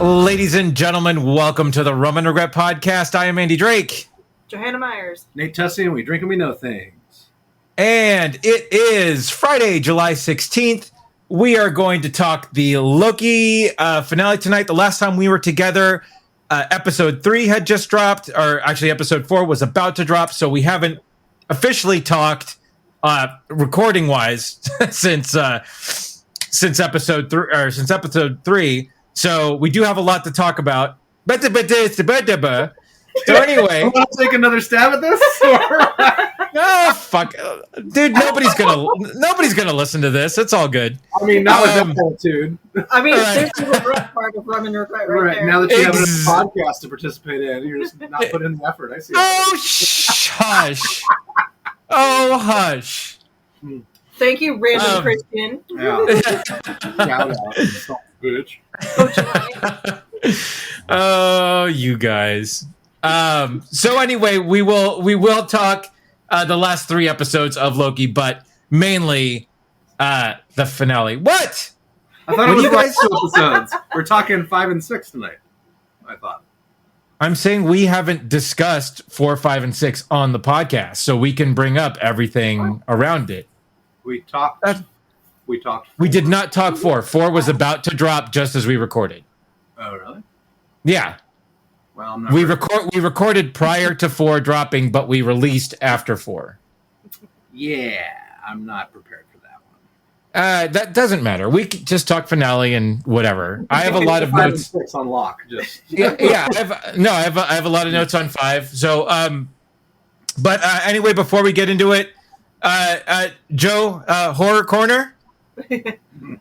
Ladies and gentlemen, welcome to the Rum and Regret Podcast. I am Andy Drake. Johanna Myers. Nate Tussey, and we drink and we know things. And it is Friday, July 16th. We are going to talk the Loki finale tonight. The last time we were together, episode 3 had just dropped, or actually episode 4 was about to drop, so we haven't officially talked recording-wise since episode 3, or since episode 3. So we do have a lot to talk about. So anyway, You want to take another stab at this? oh fuck, dude! Nobody's gonna listen to this. It's all good. I mean, not with that attitude. I mean, Right. there's the rough part of Rum and Regret right there. Now that you have another Ex- podcast to participate in, you're just not putting in the effort. I see. Oh hush! Oh hush! Thank you, random Christian. Yeah. Shout out, son of a bitch. Oh, you guys. So anyway, we will talk the last 3 episodes of Loki, but mainly the finale. What? I thought it was like 2 episodes. We're talking 5 and 6 tonight. I thought. I'm saying we haven't discussed 4, 5, and 6 on the podcast, so we can bring up everything around it. We talked. We talked. We did not talk 4. 4 was about to drop just as we recorded. Oh, really? Yeah. Well, I'm not. We recorded prior to 4 dropping, but we released after 4. Yeah, I'm not prepared for that one. That doesn't matter. We can just talk finale and whatever. I have a lot of 5 and notes. 6 on lock. Just Yeah, I have a lot of notes on 5. So, but anyway, before we get into it, Joe, horror corner.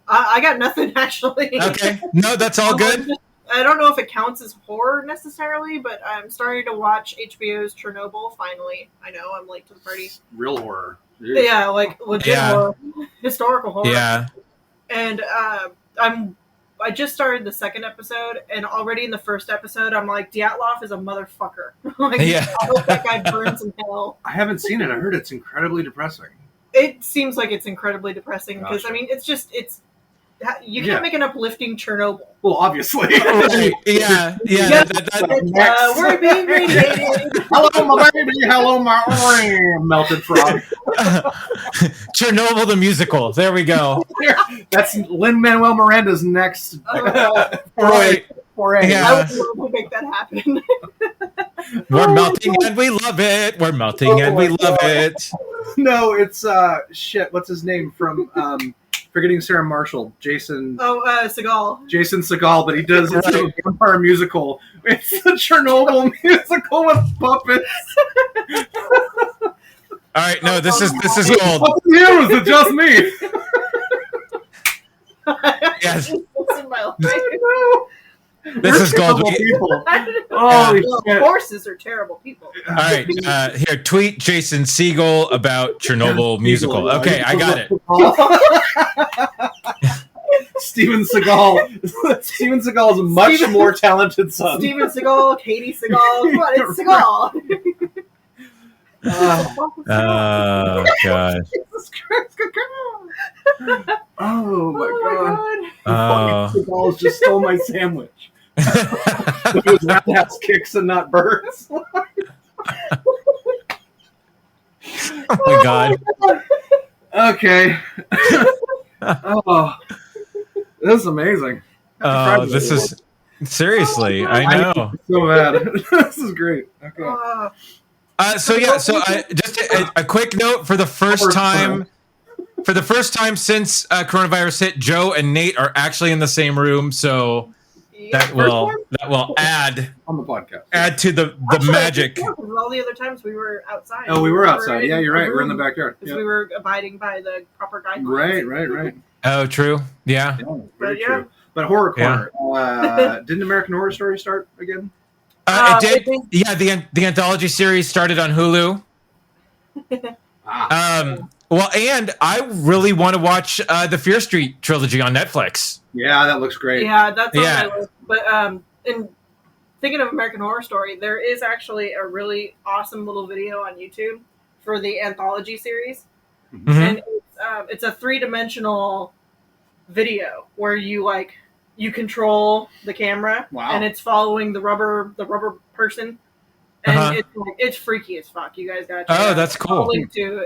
I got nothing, actually. Okay, no, that's all good. I don't know if it counts as horror necessarily, but I'm starting to watch HBO's Chernobyl, finally. I know, I'm late to the party. real horror. Yeah, like legit Yeah. horror. Historical horror. Yeah, And I just started the 2nd episode, and already in the 1st episode, I'm like, Dyatlov is a motherfucker. Like, Yeah. I hope that guy burns in hell. I haven't seen it. I heard it's incredibly depressing. It seems like it's incredibly depressing, because, Gotcha. I mean, it's you can't Yeah. make an uplifting Chernobyl. Well, obviously. right. Yeah. Yes, Next. we're being radiated. Hello, my baby. Hello, my melted frog. Chernobyl the musical. There we go. That's Lin-Manuel Miranda's next Right. foray. Yeah. I would love to make that happen. We're melting and we love it. We're melting and we love it. No, it's shit. What's his name from forgetting Sarah Marshall? Jason Seagal. Jason Segal, but he does it's a vampire musical. It's a Chernobyl musical with puppets. All right, no, this is gold. What's you? Is it just me? Yes. It's in my life. This is gold. Terrible people. Well, Holy shit. horses are terrible people. All right, here, tweet Jason Segel about Chernobyl musical. Okay, I got it. Steven Seagal. Steven Seagal is a much more talented son. Steven Seagal, Katie Seagal. Come on, it's Seagal. Oh gosh. Jesus Christ, come on. Oh my god. Oh. Seagal just stole my sandwich. It was roundhouse kicks and not birds. Oh my god. Okay. Oh, this is amazing. Oh, this is seriously. I know. So bad. This is great. Okay. So just a quick note for the first time. For the first time since coronavirus hit, Joe and Nate are actually in the same room. So that will add On the podcast. to the Actually, magic. All the other times we were outside. Oh, we were outside. Yeah, you're right. We're in the backyard. Because Yep. we were abiding by the proper guidelines. Right. Oh, true. Yeah. Yeah, very yeah. true. But horror corner. Didn't American Horror Story start again? It did. Yeah, the anthology series started on Hulu. Well, and I really want to watch the Fear Street trilogy on Netflix. Yeah, that looks great. Yeah, that's on Yeah. my list. But in thinking of American Horror Story, there is actually a really awesome little video on YouTube for the anthology series, Mhm. and it's a 3-dimensional video where you like you control the camera, Wow. and it's following the rubber person, and Uh-huh. it's freaky as fuck. You guys got. Oh, that's cool.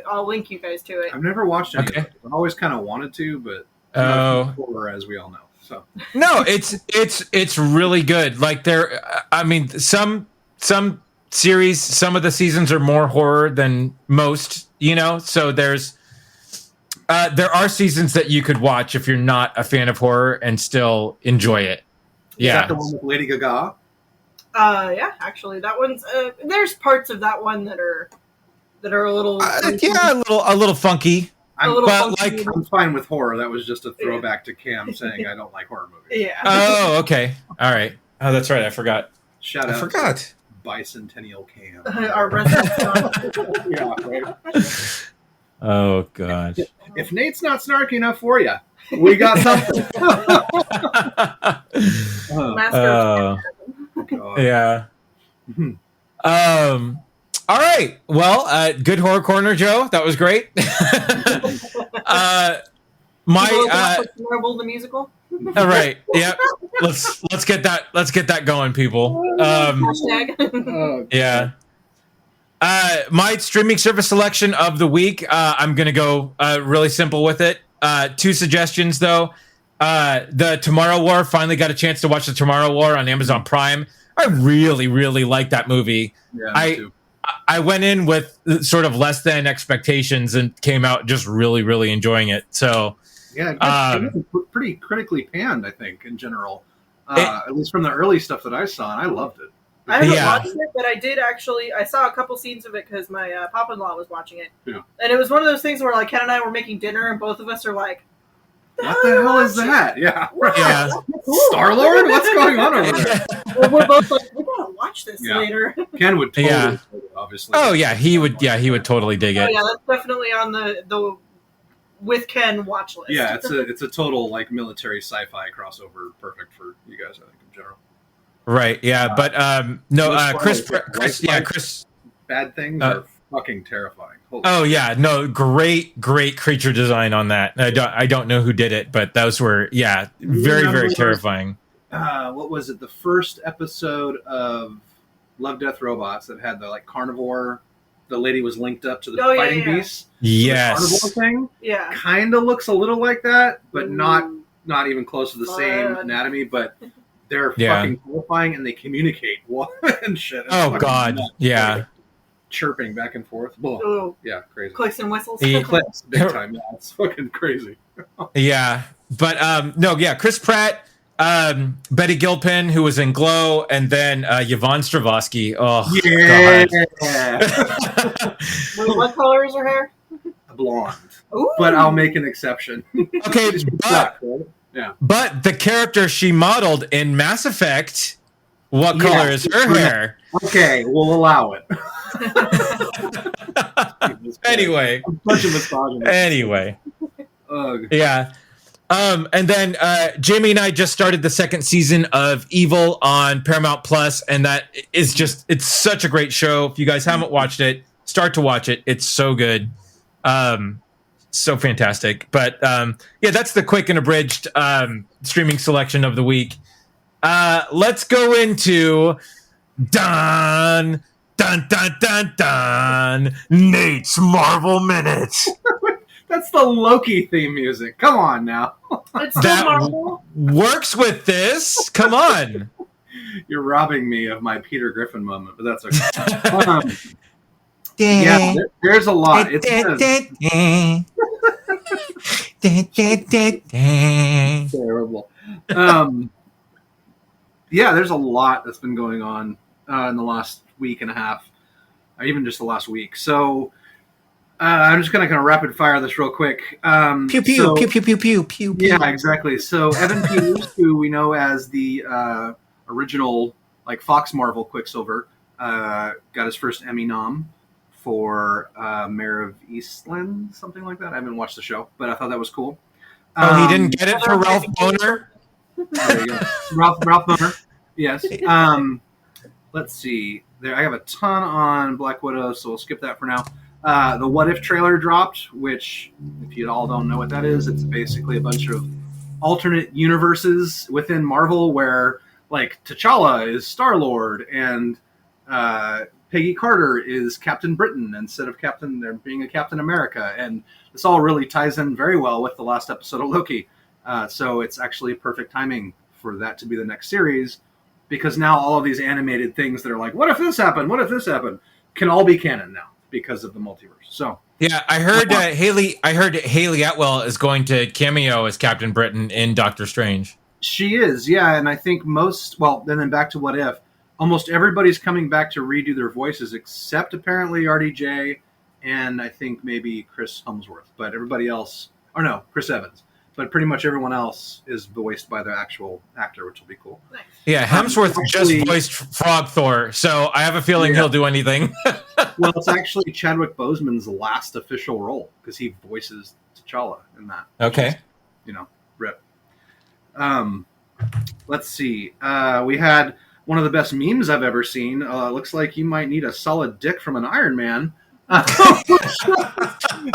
I'll link you guys to it. I've never watched any Okay. of those. I've always kind of wanted to, but Oh. horror, as we all know. So No, it's really good. Like I mean, some series, some of the seasons are more horror than most, so there are seasons that you could watch if you're not a fan of horror and still enjoy it. Is that the one with Lady Gaga? Yeah, actually, that one's. There's parts of that one that are a little. A little funky. I'm fine with horror. That was just a throwback to Cam saying I don't like horror movies. Yeah. Oh, okay. All right. Oh, that's right. I forgot. Shout out to Bicentennial Cam. Our resident. Yeah, right. Oh gosh. If Nate's not snarky enough for you, we got something. Master. God. Yeah. All right. Well, good horror corner, Joe. That was great. Marvel the musical. All right. Yep. Let's get that going, people. Hashtag. Yeah. My streaming service selection of the week. I'm gonna go really simple with it. 2 suggestions though. The Tomorrow War. Finally got a chance to watch the Tomorrow War on Amazon Prime. I really, really like that movie. Yeah, me too. I went in with sort of less than expectations and came out just really, really enjoying it. So yeah, it's pretty critically panned, I think, in general. At least from the early stuff that I saw, and I loved it. I haven't watched it, but I did actually. I saw a couple scenes of it because my pop-in-law was watching it, and it was one of those things where like Ken and I were making dinner, and both of us are like, "What the hell is that?" Yeah, yeah. Star-Lord, what's going on over there? Well, we're both like, we gotta watch this later. Ken would totally, obviously. Oh yeah, he would. Yeah, he would totally dig it. Oh yeah, that's definitely on the with Ken watch list. Yeah, it's a total like military sci-fi crossover, perfect for you guys, I think, in general. Right. Yeah, but Chris. Bad things are fucking terrifying. Great creature design on that. I don't know who did it, but those were very, very terrifying. What was it? The first episode of Love, Death, Robots that had the like carnivore. The lady was linked up to the fighting beasts. Yes. The carnivore thing. Yeah. Kind of looks a little like that, but not even close to the same anatomy. But they're fucking horrifying, and they communicate and shit. Oh God. Nuts. Yeah. Like, chirping back and forth. Ooh. Yeah, crazy. Clicks and whistles. Clicks, big time. Yeah, it's fucking crazy. Yeah, but Chris Pratt, Betty Gilpin, who was in Glow, and then Yvonne Strahovski. Oh, God. What color is her hair? Blonde. Ooh. But I'll make an exception. Okay, but the character she modeled in Mass Effect, what color is her hair? Okay, we'll allow it. Anyway. Yeah. And then Jamie and I just started the 2nd season of Evil on Paramount Plus, and that is it's such a great show. If you guys haven't watched it, start to watch it. It's so good. So fantastic. But that's the quick and abridged streaming selection of the week. Let's go into Dun Nate's Marvel Minute. That's the Loki theme music. Come on now. It's still Marvel. Works with this. Come on. You're robbing me of my Peter Griffin moment, but that's okay. Yeah, there's a lot. It's terrible. Yeah, there's a lot that's been going on in the last week and a half, or even just the last week. So I'm just going to kind of rapid fire this real quick. Pew, pew, pew, pew, pew, pew, pew. Yeah, exactly. So Evan Peters, who we know as the original like Fox Marvel Quicksilver, got his first Emmy nom for Mayor of Eastland, something like that. I haven't watched the show, but I thought that was cool. He didn't get it for Ralph Boner? There you go. Ralph Boner. Yes. Let's see. There, I have a ton on Black Widow, so we'll skip that for now. The What If trailer dropped, which, if you all don't know what that is, it's basically a bunch of alternate universes within Marvel where like T'Challa is Star-Lord and Peggy Carter is Captain Britain instead of there being a Captain America, and this all really ties in very well with the last episode of Loki. So it's actually perfect timing for that to be the next series, because now all of these animated things that are like, what if this happened? What if this happened? Can all be canon now because of the multiverse. So yeah, I heard Haley Atwell is going to cameo as Captain Britain in Doctor Strange. She is, yeah, and I think then back to What If, almost everybody's coming back to redo their voices except apparently RDJ and I think maybe Chris Hemsworth, but everybody else, or no, Chris Evans. But pretty much everyone else is voiced by the actual actor, which will be cool. Nice. Yeah, Hemsworth just voiced Frog Thor, so I have a feeling he'll do anything. Well, it's actually Chadwick Boseman's last official role because he voices T'Challa in that. Okay. Rip. Let's see. We had one of the best memes I've ever seen. Looks like you might need a solid dick from an Iron Man.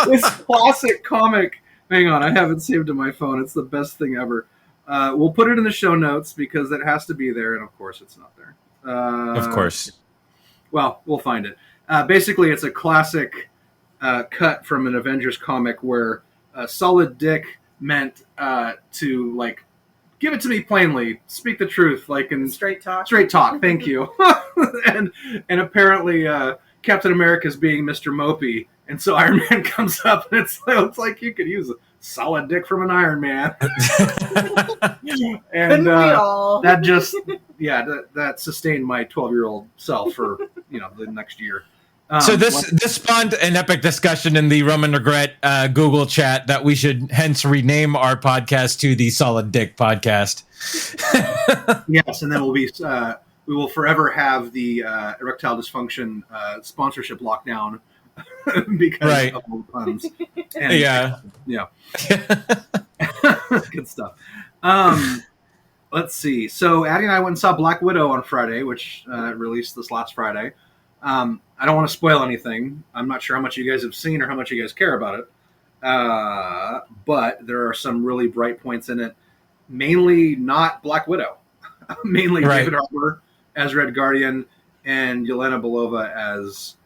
This classic comic. Hang on, I have it saved to my phone. It's the best thing ever. We'll put it in the show notes because it has to be there, and of course it's not there. Of course. Well, we'll find it. Basically, it's a classic cut from an Avengers comic where solid dick meant to, like, give it to me plainly, speak the truth, like in straight talk. Straight talk, thank you. and apparently Captain America is being Mr. Mopey, and so Iron Man comes up, and it's like you could use a solid dick from an Iron Man. And that just, that sustained my 12-year-old self for the next year. So this spawned an epic discussion in the Roman Regret Google chat that we should hence rename our podcast to the Solid Dick Podcast. Yes, and then we will forever have the erectile dysfunction sponsorship lockdown because of all the puns. And, yeah. Good stuff. Let's see. So Addie and I went and saw Black Widow on Friday, which released this last Friday. I don't want to spoil anything. I'm not sure how much you guys have seen or how much you guys care about it. But there are some really bright points in it. Mainly not Black Widow. Mainly David Harbour as Red Guardian and Yelena Belova as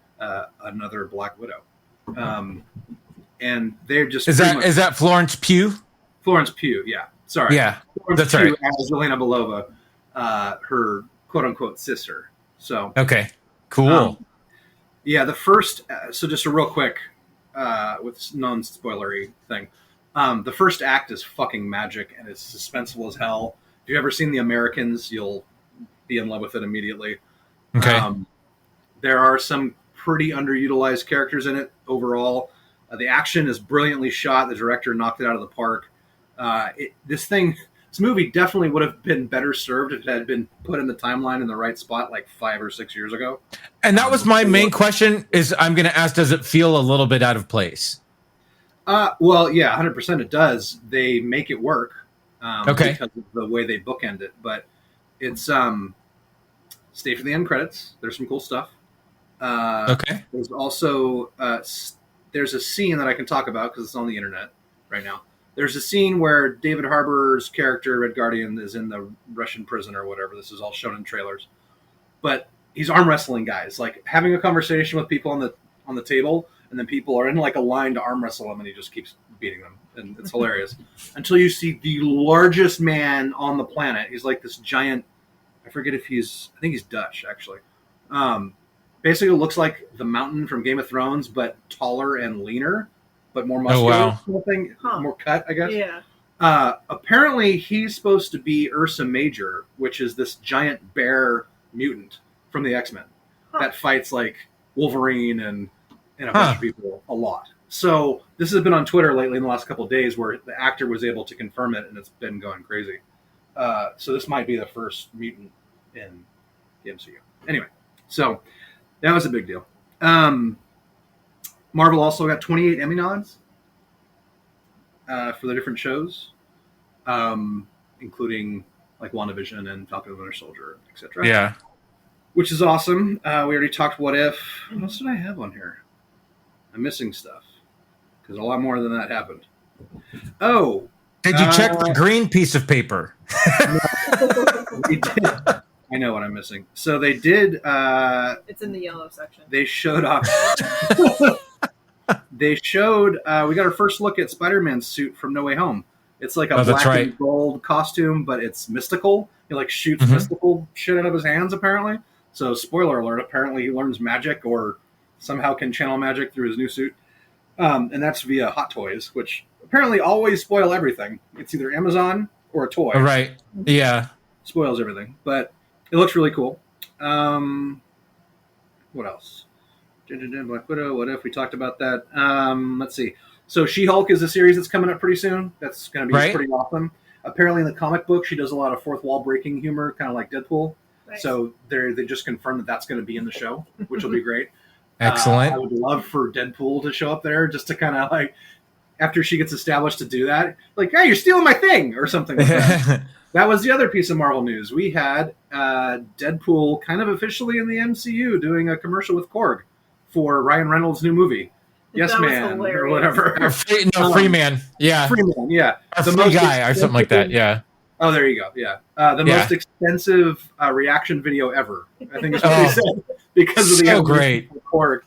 another Black Widow. And they're just... Is that Florence Pugh? Florence Pugh, yeah. Sorry. Yeah, Florence that's Pugh right. as Yelena Belova, her quote-unquote sister. So... Okay. Cool. The first. So just a real quick, with non-spoilery thing. The first act is fucking magic and it's suspenseful as hell. If you've ever seen The Americans, you'll be in love with it immediately. Okay. There are some pretty underutilized characters in it overall. The action is brilliantly shot. The director knocked it out of the park. This movie definitely would have been better served if it had been put in the timeline in the right spot like 5 or 6 years ago. And that was my main question is I'm going to ask, does it feel a little bit out of place? Well, yeah, 100% it does. They make it work because of the way they bookend it. But it's stay for the end credits. There's some cool stuff. There's also there's a scene that I can talk about because it's on the internet right now. There's a scene where David Harbour's character, Red Guardian, is in the Russian prison or whatever. This is all shown in trailers. But he's arm wrestling guys, like having a conversation with people on the table, and then people are in like a line to arm wrestle him, and he just keeps beating them. And it's hilarious. Until you see the largest man on the planet. He's like this giant, I forget if I think he's Dutch, actually. Basically looks like the Mountain from Game of Thrones, but taller and leaner. But more muscular, more cut, I guess. Yeah. Apparently, he's supposed to be Ursa Major, which is this giant bear mutant from the X-Men that fights like Wolverine and a bunch of people a lot. So this has been on Twitter lately in the last couple of days, where the actor was able to confirm it, and it's been going crazy. So this might be the first mutant in the MCU. Anyway, so that was a big deal. Marvel also got 28 Emmy nods for the different shows, including like WandaVision and Falcon and the Winter Soldier, etc. Yeah. Which is awesome. We already talked What If. What else did I have on here? I'm missing stuff because a lot more than that happened. Oh, Did you check the green piece of paper? We did. I know what I'm missing. So they did. It's in the yellow section. They showed off. They showed. We got our first look at Spider-Man's suit from No Way Home. It's like a black and gold costume, but it's mystical. He like shoots mystical shit out of his hands, apparently. So, spoiler alert, apparently he learns magic or somehow can channel magic through his new suit. And that's via Hot Toys, which apparently always spoil everything. It's either Amazon or a toy. Right. Yeah. Spoils everything. But it looks really cool. What else? Black Widow, what if? We talked about that. Let's see. So She-Hulk is a series that's coming up pretty soon. That's going to be pretty awesome. Apparently in the comic book, she does a lot of fourth wall breaking humor, kind of like Deadpool. Nice. So they just confirmed that that's going to be in the show, which will be great. Excellent. I would love for Deadpool to show up there just to kind of like, after she gets established to do that, like, hey, you're stealing my thing or something like that. That was the other piece of Marvel news. We had Deadpool kind of officially in the MCU doing a commercial with Korg for Ryan Reynolds' new movie. Yes, that Man, or whatever. Free Man. Yeah. Free Man, yeah. Or the Free Guy or something like that, yeah. Oh, there you go, yeah. The most extensive reaction video ever, I think is what they said, because of the so great. Korg.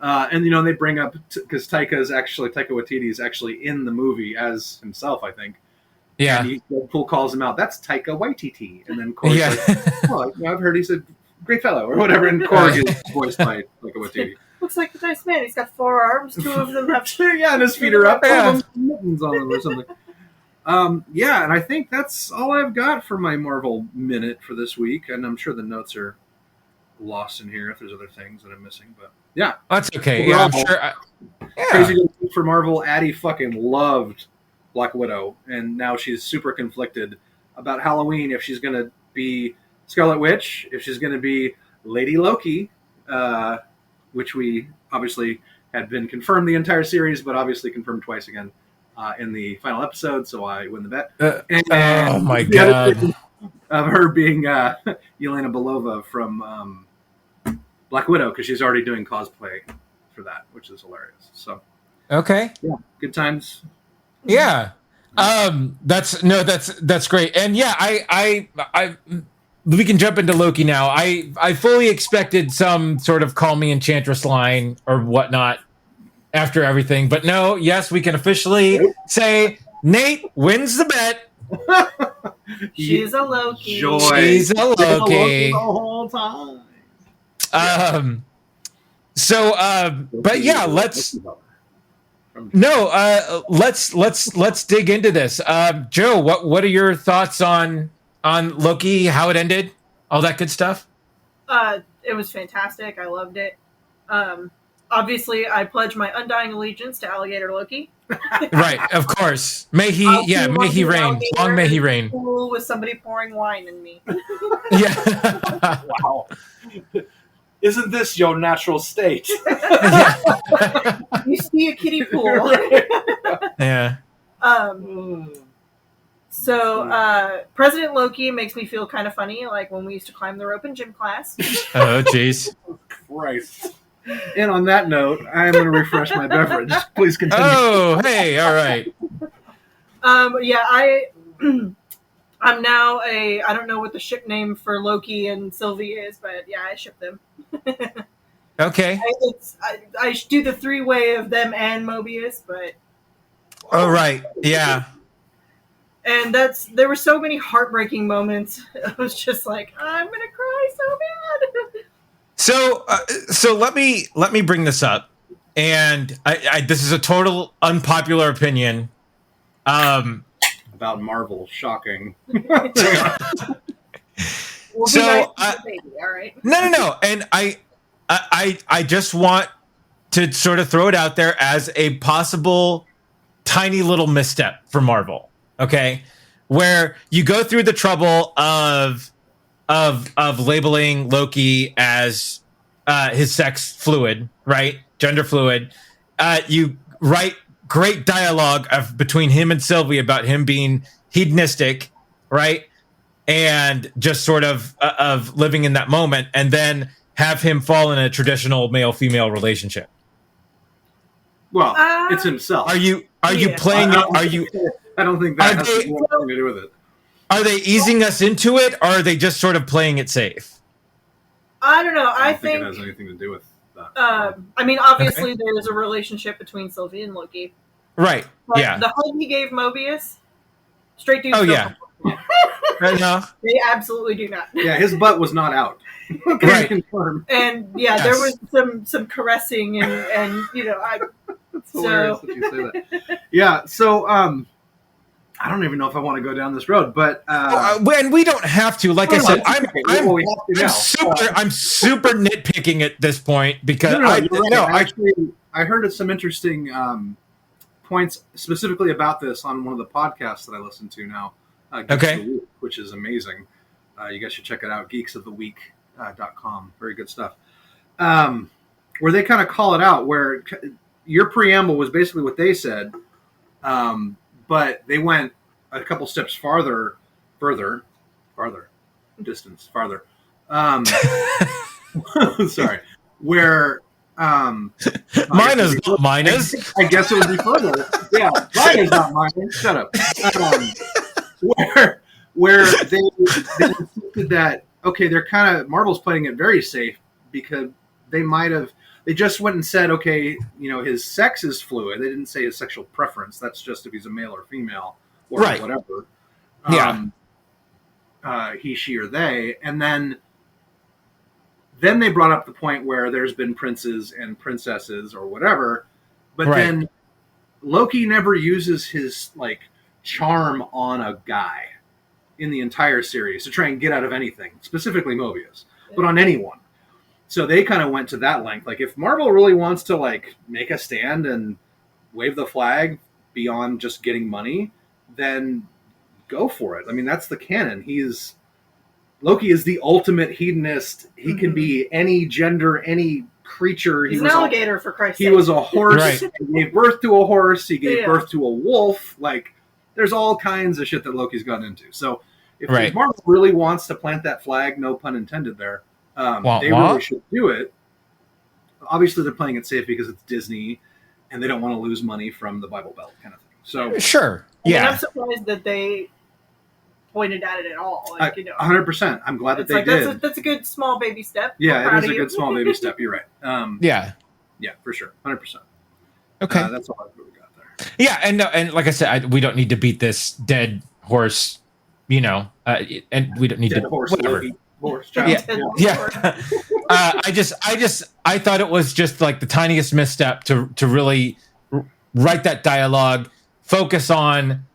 And, you know, they bring up, because Taika Waititi is actually in the movie as himself, I think. Yeah. And Deadpool calls him out, that's Taika Waititi. And then Korg's like, oh, I've heard he's a great fellow, or whatever. And Korg is voiced by Taika Waititi. Looks like a nice man. He's got 4 arms. 2 of them have... and his feet are up. Yeah. Mittens on them or something. And I think that's all I've got for my Marvel Minute for this week. And I'm sure the notes are lost in here if there's other things that I'm missing. But, yeah. That's okay. Yeah, I'm sure. Crazy for Marvel. Addie fucking loved Black Widow. And now she's super conflicted about Halloween, if she's going to be Scarlet Witch, if she's going to be Lady Loki, which we obviously had been confirmed the entire series, but obviously confirmed twice again in the final episode, so I win the bet. Oh my god! Of her being Yelena Belova from Black Widow, because she's already doing cosplay for that, which is hilarious. So okay, yeah, good times. Yeah, that's great, and yeah, I we can jump into Loki now. I fully expected some sort of call me Enchantress line or whatnot after everything, but no, yes, we can officially say Nate wins the bet. She's a Loki. Joy. She's a Loki. The whole time. But yeah, let's dig into this. Joe, what are your thoughts on Loki, how it ended, all that good stuff? It was fantastic. I loved it. Obviously, I pledge my undying allegiance to Alligator Loki. Right, of course. May he reign. Long may he reign. Pool with somebody pouring wine in me. Yeah. Wow. Isn't this your natural state? You see a kiddie pool. Yeah. So, President Loki makes me feel kind of funny, like when we used to climb the rope in gym class. Oh, jeez. Christ. And on that note, I'm going to refresh my beverage. Please continue. Oh, hey, all right. I'm now I don't know what the ship name for Loki and Sylvie is, but yeah, I ship them. Okay. I do the 3-way of them and Mobius, but... Oh, right. Yeah. And there were so many heartbreaking moments. I was just like, I'm going to cry so bad. So let me bring this up, and I this is a total unpopular opinion. About Marvel, shocking. We'll be nice to the baby, all right? No, and I just want to sort of throw it out there as a possible tiny little misstep for Marvel. Okay, where you go through the trouble of labeling Loki as his sex fluid, right? Gender fluid. You write great dialogue between him and Sylvie about him being hedonistic, right? And just sort of living in that moment, and then have him fall in a traditional male-female relationship. Well, it's himself. Are you playing it? I don't think that Are has they- anything to do with it. Are they easing us into it, or are they just sort of playing it safe? I don't know. I I don't think it think. has anything to do with that. I mean, obviously, there is a relationship between Sylvie and Loki. Right. But Yeah. the hug he gave Mobius, straight dudes. Oh, don't yeah. perform. No. They absolutely do not. Yeah, his butt was not out. Right. Confirm. And yeah, there was some caressing and It's hilarious that you say that. Yeah, so I don't even know if I want to go down this road, but And we don't have to. Like I said, I'm I'm super nitpicking at this point because I heard some interesting points specifically about this on one of the podcasts that I listen to now. Geeks of the Week, which is amazing. You guys should check it out. geeksoftheweek.com. Very good stuff. Where they kind of call it out, where your preamble was basically what they said, but they went a couple steps farther. Sorry. Where Minus, not minus. I guess it would be further. Yeah, minus, not minus. Shut up. Where they insisted that, okay, they're kind of, Marvel's playing it very safe because they just went and said, okay, his sex is fluid. They didn't say his sexual preference. That's just if he's a male or female or whatever. He, she, or they. And then they brought up the point where there's been princes and princesses or whatever, but then Loki never uses his charm on a guy in the entire series to try and get out of anything, specifically Mobius, but on anyone. So they kind of went to that length. Like, if Marvel really wants to make a stand and wave the flag beyond just getting money, then go for it. I mean, that's the canon. Loki is the ultimate hedonist. He can be any gender, any creature. He's an alligator, for Christ's sake. He was a horse. He gave birth to a horse. He gave birth to a wolf. There's all kinds of shit that Loki's gotten into. So if Marvel really wants to plant that flag, no pun intended there, they really should do it. Obviously, they're playing it safe because it's Disney, and they don't want to lose money from the Bible Belt kind of thing. So sure, yeah. I'm surprised that they pointed at it at all. 100%. I'm glad that they did. That's a good small baby step. Yeah, it is a good small baby step. You're right. Yeah, for sure, 100%. Okay, that's all I've really got there. Yeah, and like I said, we don't need to beat this dead horse, and we don't need dead to horse, whatever. Horse, yeah. I thought it was just the tiniest misstep to really write that dialogue, focus on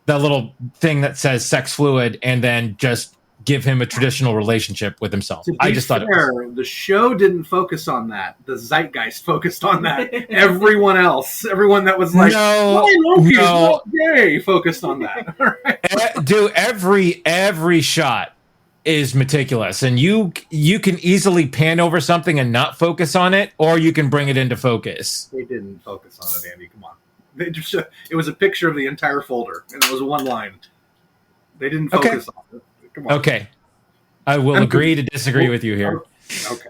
the little thing that says sex fluid, and then just give him a traditional relationship with himself. I just thought the show didn't focus on that. The zeitgeist focused on that. Everyone that was Loki's not gay, focused on that. Dude, every shot is meticulous, and you can easily pan over something and not focus on it, or you can bring it into focus. They didn't focus on it, Andy. Come on. It was a picture of the entire folder, and it was one line. They didn't focus on it. Come on. Okay. I will agree to disagree with you here. Okay.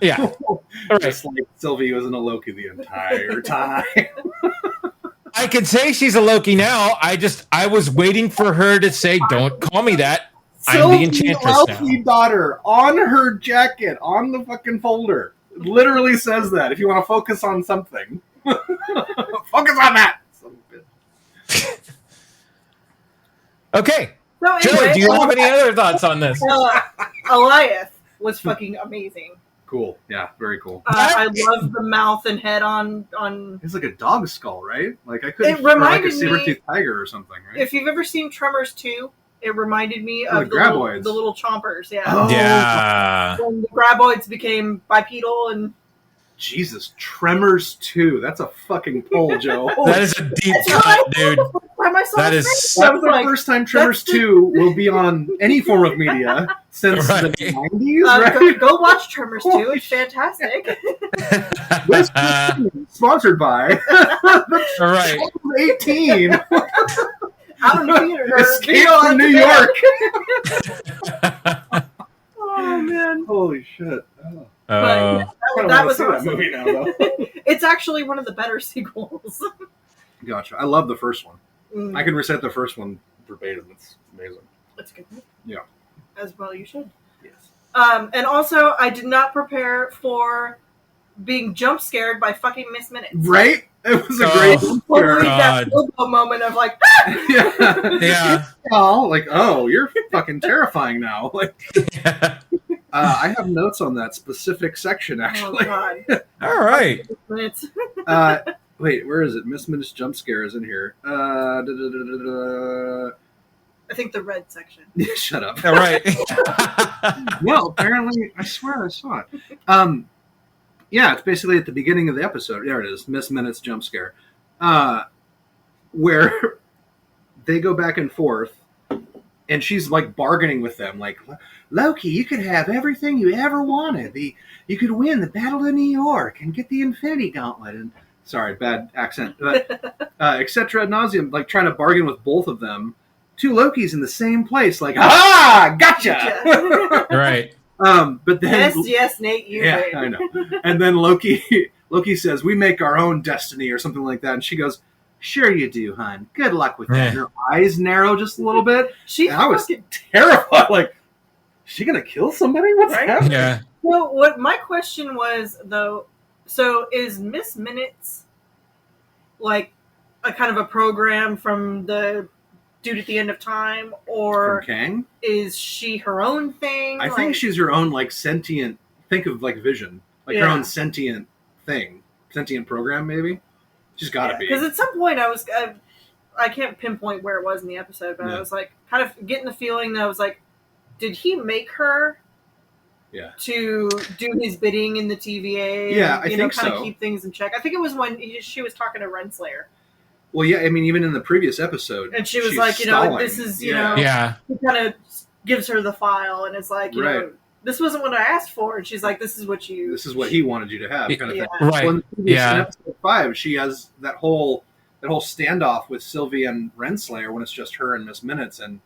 Yeah. All right. Just like Sylvie wasn't a Loki the entire time. I could say she's a Loki now. I was waiting for her to say, "Don't call me that. I'm the Enchantress Loki now." Daughter on her jacket, on the fucking folder. It literally says that. If you want to focus on something. Focus on that. Okay. So anyway, Joe, do you have any other thoughts on this? Elias was fucking amazing. Cool. Yeah, very cool. I love the mouth and head on. It's like a dog skull, right? I couldn't. It reminded me, a saber-toothed tiger or something, right? If you've ever seen Tremors 2, it reminded me of the little chompers. Yeah. Oh, yeah. When the graboids became bipedal and. Jesus, Tremors 2. That's a fucking pull, Joe. That is a deep cut, dude. That is the first time Tremors 2 will be on any form of media since the 90s. Right? Go watch Tremors 2. It's fantastic. This sponsored by right. 18. Out in the theater. Escape from New York. Oh, man. Holy shit. Oh. That was awesome. That movie now, though. It's actually one of the better sequels. Gotcha. I love the first one. I can recite the first one verbatim. It's amazing. That's good. Yeah. As well, you should. Yes. And also, I did not prepare for being jump scared by fucking Miss Minutes. Right? It was a great Totally that Bilbo moment of like, yeah. Yeah. Oh, like, oh, you're fucking terrifying now. Like, I have notes on that specific section, actually. Oh, God. All right. Minutes. Wait, where is it? Miss Minutes jump scare is in here. I think the red section. Shut up. All right. No, apparently, I swear I saw it. Yeah, it's basically at the beginning of the episode. There it is, Miss Minutes jump scare, where they go back and forth, and she's like bargaining with them, like, Loki, you could have everything you ever wanted. You could win the Battle of New York and get the Infinity Gauntlet. And sorry, bad accent, but etc. ad nauseum, like trying to bargain with both of them. Two Lokis in the same place, like, gotcha. Right. But then yes, Nate, you yeah, right. I know. And then Loki says, "We make our own destiny," or something like that. And she goes, "Sure you do, hon. Good luck with that." Yeah. And her eyes narrow just a little bit. She And I was fucking- terrified. Like, is she gonna kill somebody? What's Right? happening? Yeah. Well, what my question was though, so is Miss Minutes like a kind of a program from the Dude at the End of Time, or From Kang? is she her own thing? I think she's her own, like, sentient. Think of like Vision, like her Yeah. own sentient thing, sentient program. Maybe she's got to be. Because at some point I can't pinpoint where it was in the episode, but Yeah. I was like kind of getting the feeling that I was like, did he make her? Yeah. To do his bidding in the TVA. Yeah, and, I kind think of so. keep things in check. I think it was when she was talking to Renslayer. Well, yeah. I mean, even in the previous episode, And she was she's like, stalling. this is, Yeah. Yeah. he kind of gives her the file, and it's like, you know, this wasn't what I asked for. And she's like, this is what he wanted you to have, kind of Yeah. thing. Right. Well, in the previous- Yeah. in episode 5, she has that whole standoff with Sylvie and Renslayer when it's just her and Miss Minutes, and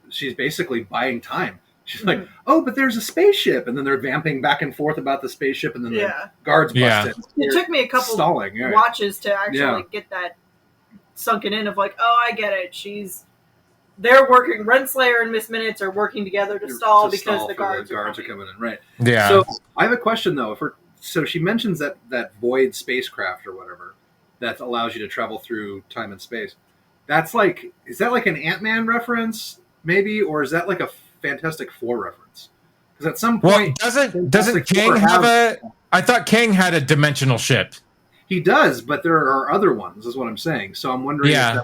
she's basically buying time. She's like, "Oh, but there's a spaceship," and then they're vamping back and forth about the spaceship, and then the guards bust Yeah. in. It They're took me a couple stalling. Yeah. watches to actually get that sunken in of like, oh, I get it. They're working. Renslayer and Miss Minutes are working together to stall because the guards are coming in. Right. Yeah. So I have a question though. So she mentions that void spacecraft or whatever that allows you to travel through time and space. That's like, is that like an Ant-Man reference maybe, or is that like a Fantastic Four reference? Because at some Well, point, doesn't Fantastic Kang Four have a? I thought Kang had a dimensional ship. he does, but there are other ones, is what I'm saying. So I'm wondering if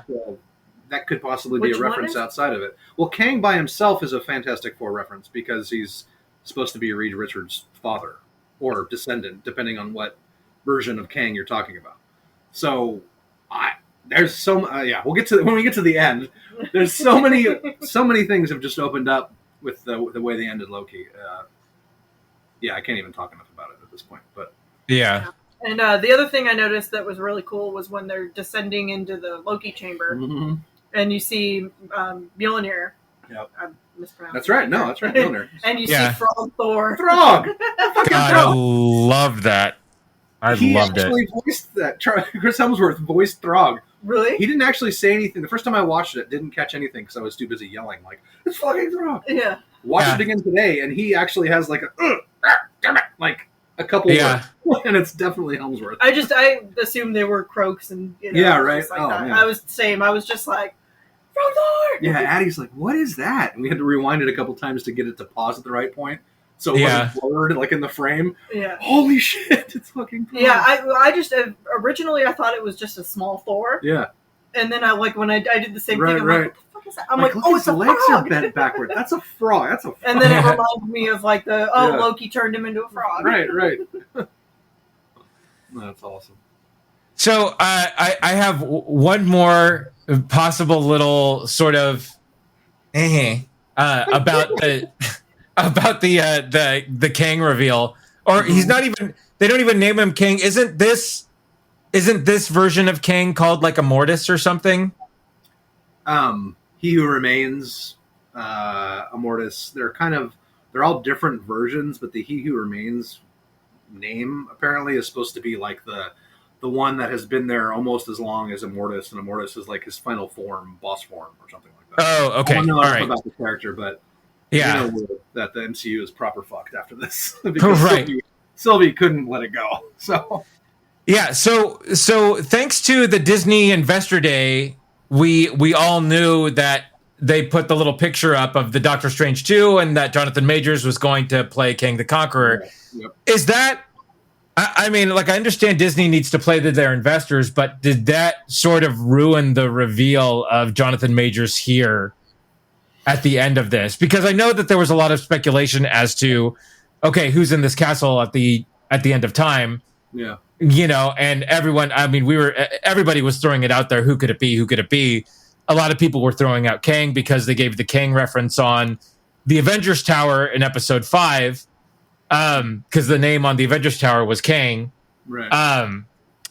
that could possibly be Which a one reference is? outside of it. Well, Kang by himself is a Fantastic Four reference because he's supposed to be Reed Richards' father or descendant, depending on what version of Kang you're talking about. So there's we'll get to when we get to the end. There's so many things have just opened up with the way they ended Loki. I can't even talk enough about it at this point. But Yeah. And the other thing I noticed that was really cool was when they're descending into the Loki chamber, and you see Mjolnir. Yep. I mispronounced. That's right. No, that's right. Mjolnir. And you Yeah. see Frog Thor. Throg. God, I loved that. I He loved it. actually voiced that. Chris Hemsworth voiced Throg. Really? He didn't actually say anything. The first time I watched it, didn't catch anything because I was too busy yelling, like, "It's fucking Throg." Yeah. Watched it again today, and he actually has like damn it, like a couple words. And it's definitely Hemsworth. I assumed they were croaks and Yeah, right. just like Oh, that. man. I was the same. I was just like, Frog Thor! Yeah, Addie's like, "What is that?" And we had to rewind it a couple times to get it to pause at the right point, so it wasn't blurred like in the frame. Yeah. Holy shit! It's fucking Throg. Yeah, I just originally I thought it was just a small Thor, Yeah. and then when I did the same Right, thing, I'm right. like, what the fuck is that? I'm like, look, oh, his it's a legs frog. are bent backward. That's a frog. That's a frog. And then it reminded me of like Yeah. Loki turned him into a frog. Right. That's awesome. So I have one more possible little sort of about the Kang reveal, or he's not even. They don't even name him Kang. Isn't this version of Kang called like Immortus or something? He Who Remains, Immortus. They're all different versions, but the He Who Remains name apparently is supposed to be like the the one that has been there almost as long as Immortus, and Immortus is like his final form, boss form, or something like that. Oh, okay. I don't know All enough right. about the character, but Yeah. you know that the MCU is proper fucked after this because Right. Sylvie couldn't let it go. So Yeah. So thanks to the Disney Investor Day, we all knew that they put the little picture up of the Doctor Strange 2 and that Jonathan Majors was going to play Kang the Conqueror. Yep. Is that, I mean, like, I understand Disney needs to play to their investors, but did that sort of ruin the reveal of Jonathan Majors here at the end of this? Because I know that there was a lot of speculation as to, okay, who's in this castle at the end of time? Yeah. You know, and everyone, I mean, everybody was throwing it out there. Who could it be? Who could it be? A lot of people were throwing out Kang because they gave the Kang reference on the Avengers Tower in episode 5. Because the name on the Avengers Tower was Kang. Right.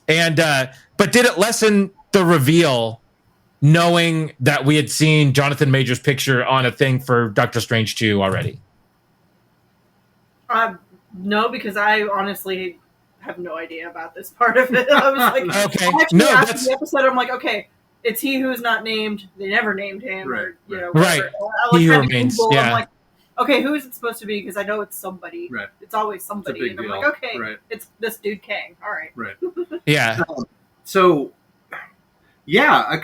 But did it lessen the reveal knowing that we had seen Jonathan Majors' picture on a thing for Doctor Strange 2 already? No, because I honestly have no idea about this part of it. I was like, Okay. actually, No, after that's the episode, I'm like, okay, it's he who's not named. They never named him, Right, or you right. know, Right. whatever. I He who trying to remains, Google, yeah. I'm like, okay, who is it supposed to be? Because I know it's somebody. Right. It's always It's a somebody, big and I'm deal. like, okay, Right. it's this dude Kang. All right. Right. yeah. So, yeah, I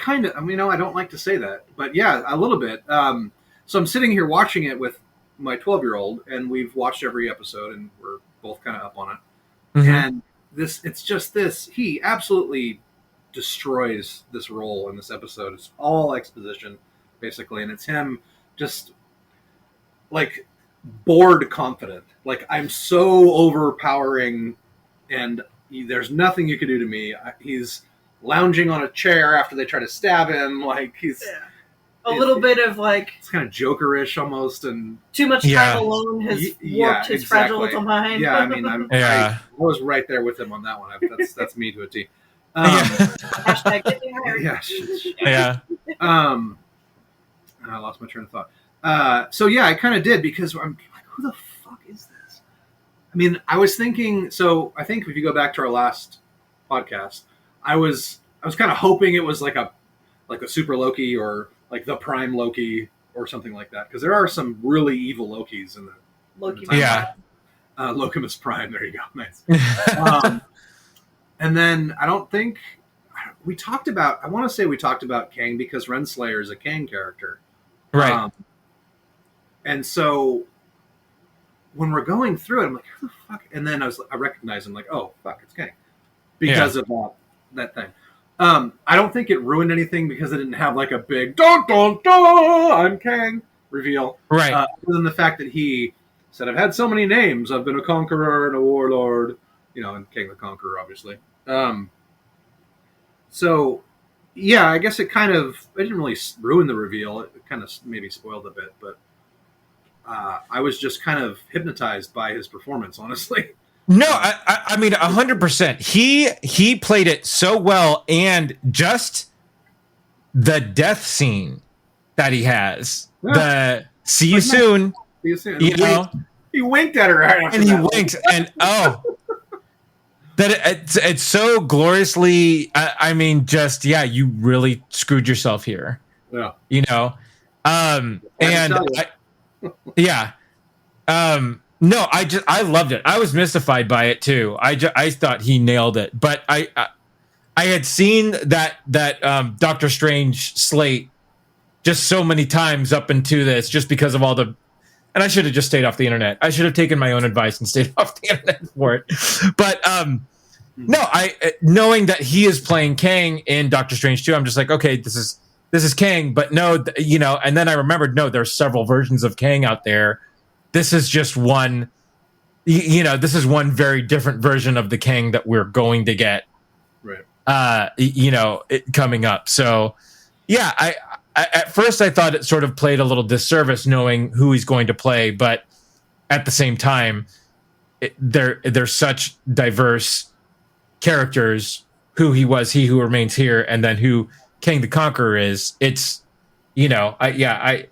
don't like to say that, but yeah, a little bit. So I'm sitting here watching it with my 12-year-old, and we've watched every episode, and we're both kind of up on it. Mhm. And it's just this. He absolutely destroys this role in this episode. It's all exposition, basically, and it's him just like bored confident. Like, I'm so overpowering, and there's nothing you can do to me. He's lounging on a chair after they try to stab him. Like, he's Yeah. A little bit of like it's kind of Jokerish almost, and too much Yeah. time alone has Yeah, warped his fragile exactly. little mind. yeah, I mean, Yeah. I was right there with him on that one. That's me to a T. Hashtag get me hired. Yeah. Yeah. I lost my train of thought. So yeah, I kind of did, because I'm like, who the fuck is this? I mean, I was thinking. So I think if you go back to our last podcast, I was kind of hoping it was like a super Loki, or like the Prime Loki or something like that, because there are some really evil Lokis in the Loki. Yeah. Lokimus Prime. There you go. Nice. And then I don't think we talked about. I want to say we talked about Kang because Renslayer is a Kang character. Right. And so when we're going through it, I'm like, who the fuck? And then I recognized him, like, oh fuck, it's Kang, because of that thing. I don't think it ruined anything because it didn't have like a big dun dun dun I'm Kang reveal. Right. Other than the fact that he said, I've had so many names. I've been a conqueror and a warlord, and King the Conqueror, obviously. So, yeah, I guess it didn't really ruin the reveal. It kind of maybe spoiled a bit, but I was just kind of hypnotized by his performance, honestly. No, I mean 100%. He played it so well, and just the death scene that he has. Yeah. The see you soon. He winked at her right after And he that. winks, and it's so gloriously. I mean, just you really screwed yourself here. Yeah. And tell no, I loved it. I was mystified by it too. I thought he nailed it, but I had seen that Doctor Strange slate just so many times up into this, just because of all the. And I should have just stayed off the internet. I should have taken my own advice and stayed off the internet for it. But no, knowing that he is playing Kang in Doctor Strange 2, I'm just like, okay, this is Kang. But no, and then I remembered, no, there's several versions of Kang out there. This is just one, this is one very different version of the Kang that we're going to get, Right. Coming up. So, yeah, I at first I thought it sort of played a little disservice knowing who he's going to play, but at the same time, they're such diverse characters. Who he was, he who remains here, and then who Kang the Conqueror is. It's, I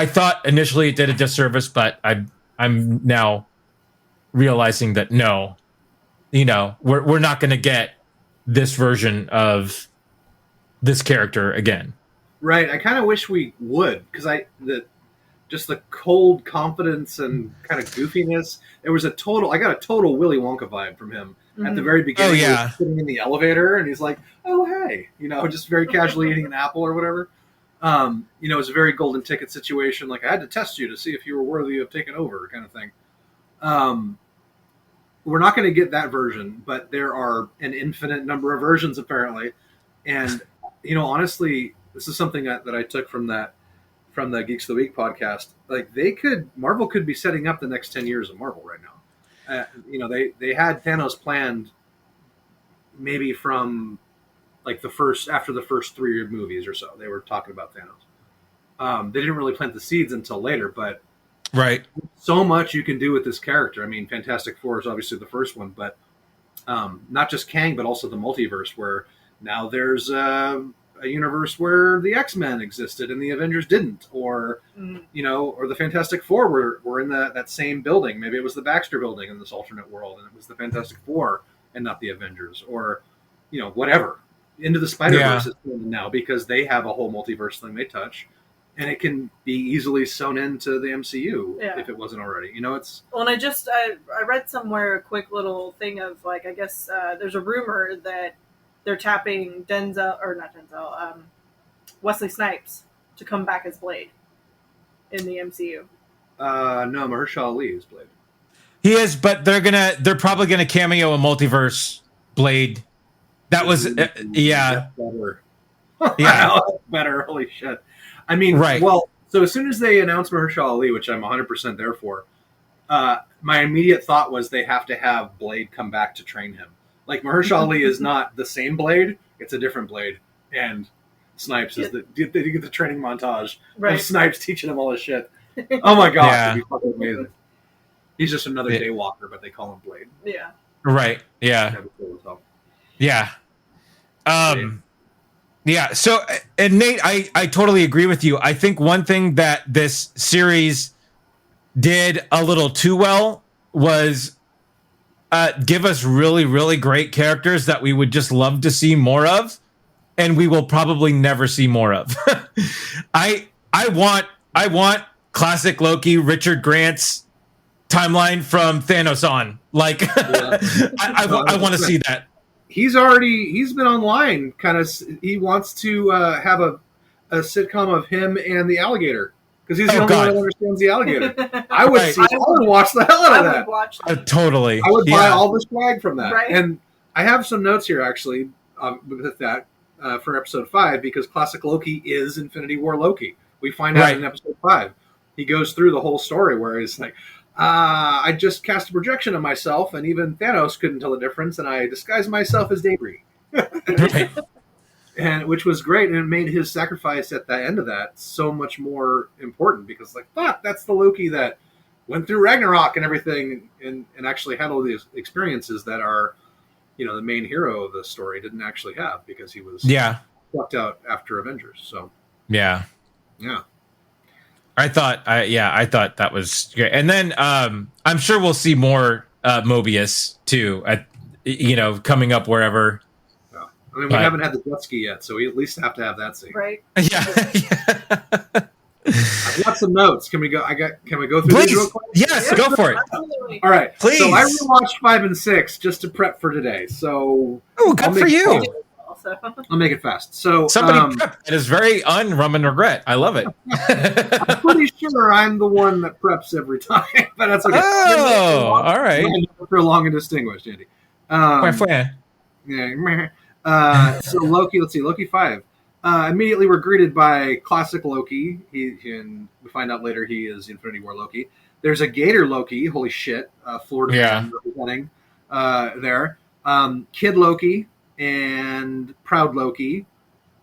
thought initially it did a disservice, but I'm now realizing that no, we're not going to get this version of this character again. Right. I kind of wish we would, because just the cold confidence and kind of goofiness. I got a total Willy Wonka vibe from him at the very beginning. Oh, yeah. He's sitting in the elevator and he's like, "Oh, hey," just very casually eating an apple or whatever. It's a very golden ticket situation. Like, I had to test you to see if you were worthy of taking over, kind of thing. We're not going to get that version, but there are an infinite number of versions apparently. And, honestly, this is something that I took from the Geeks of the Week podcast. Like, Marvel could be setting up the next 10 years of Marvel right now. They had Thanos planned maybe from like after the first 3 movies or so. They were talking about Thanos. They didn't really plant the seeds until later, but right. So much you can do with this character. I mean, Fantastic Four is obviously the first one, but not just Kang, but also the multiverse, where now there's a universe where the X-Men existed and the Avengers didn't, or or the Fantastic Four were in that same building. Maybe it was the Baxter building in this alternate world, and it was the Fantastic Four and not the Avengers, or whatever. Into the Spider-Verse is now, because they have a whole multiverse thing they touch, and it can be easily sewn into the MCU if it wasn't already. It's well, and I read somewhere a quick little thing of, like, I guess there's a rumor that they're tapping Wesley Snipes to come back as Blade in the MCU. No, Mahershala Ali is Blade. He is, but they're probably gonna cameo a multiverse Blade. That was yeah. That's better. Yeah. That's better. Holy shit. I mean, right. Well, so as soon as they announced Mahershala Ali, which I'm 100% there for, my immediate thought was they have to have Blade come back to train him. Like, Mahershala Ali is not the same Blade; it's a different Blade, and Snipes is they get the training montage of Snipes teaching him all this shit. Oh my god, it'd be fucking amazing. He's just another Daywalker, but they call him Blade. Yeah. Right. Yeah. Yeah. Yeah. So, and Nate, I totally agree with you. I think one thing that this series did a little too well was give us really, really great characters that we would just love to see more of, and we will probably never see more of. I want classic Loki, Richard Grant's timeline from Thanos on. Like, I want to see that. He's been online. He wants to have a sitcom of him and the alligator, because he's the only one that understands the alligator. I would watch the hell out of that. Watch that. Totally. I would buy all the swag from that. Right. And I have some notes here actually with that for episode 5, because classic Loki is Infinity War Loki. We find out in episode 5. He goes through the whole story where he's like, I just cast a projection of myself, and even Thanos couldn't tell the difference, and I disguised myself as debris. And which was great, and it made his sacrifice at the end of that so much more important, because, like, fuck, that's the Loki that went through Ragnarok and everything, and actually had all these experiences that are, the main hero of the story didn't actually have, because he was fucked out after Avengers. So yeah. I thought that was great. And then I'm sure we'll see more Mobius too, coming up wherever. Yeah. I mean, we haven't had the jet ski yet, so we at least have to have that scene. Right. Yeah. I've got some notes. Can we go? Can we go through these real quick? Yes, go for it. Absolutely. All right. Please. So I rewatched 5 and 6 just to prep for today. So good for you. I'll make it fast. So somebody prep. It is very un-rum and regret. I love it. I'm pretty sure I'm the one that preps every time, but that's okay. Oh, all right. For long and distinguished, Andy. So Loki. Let's see. Loki 5. Immediately, we're greeted by classic Loki. And we find out later he is Infinity War Loki. There's a Gator Loki. Holy shit! Florida man representing there. Kid Loki and Proud Loki,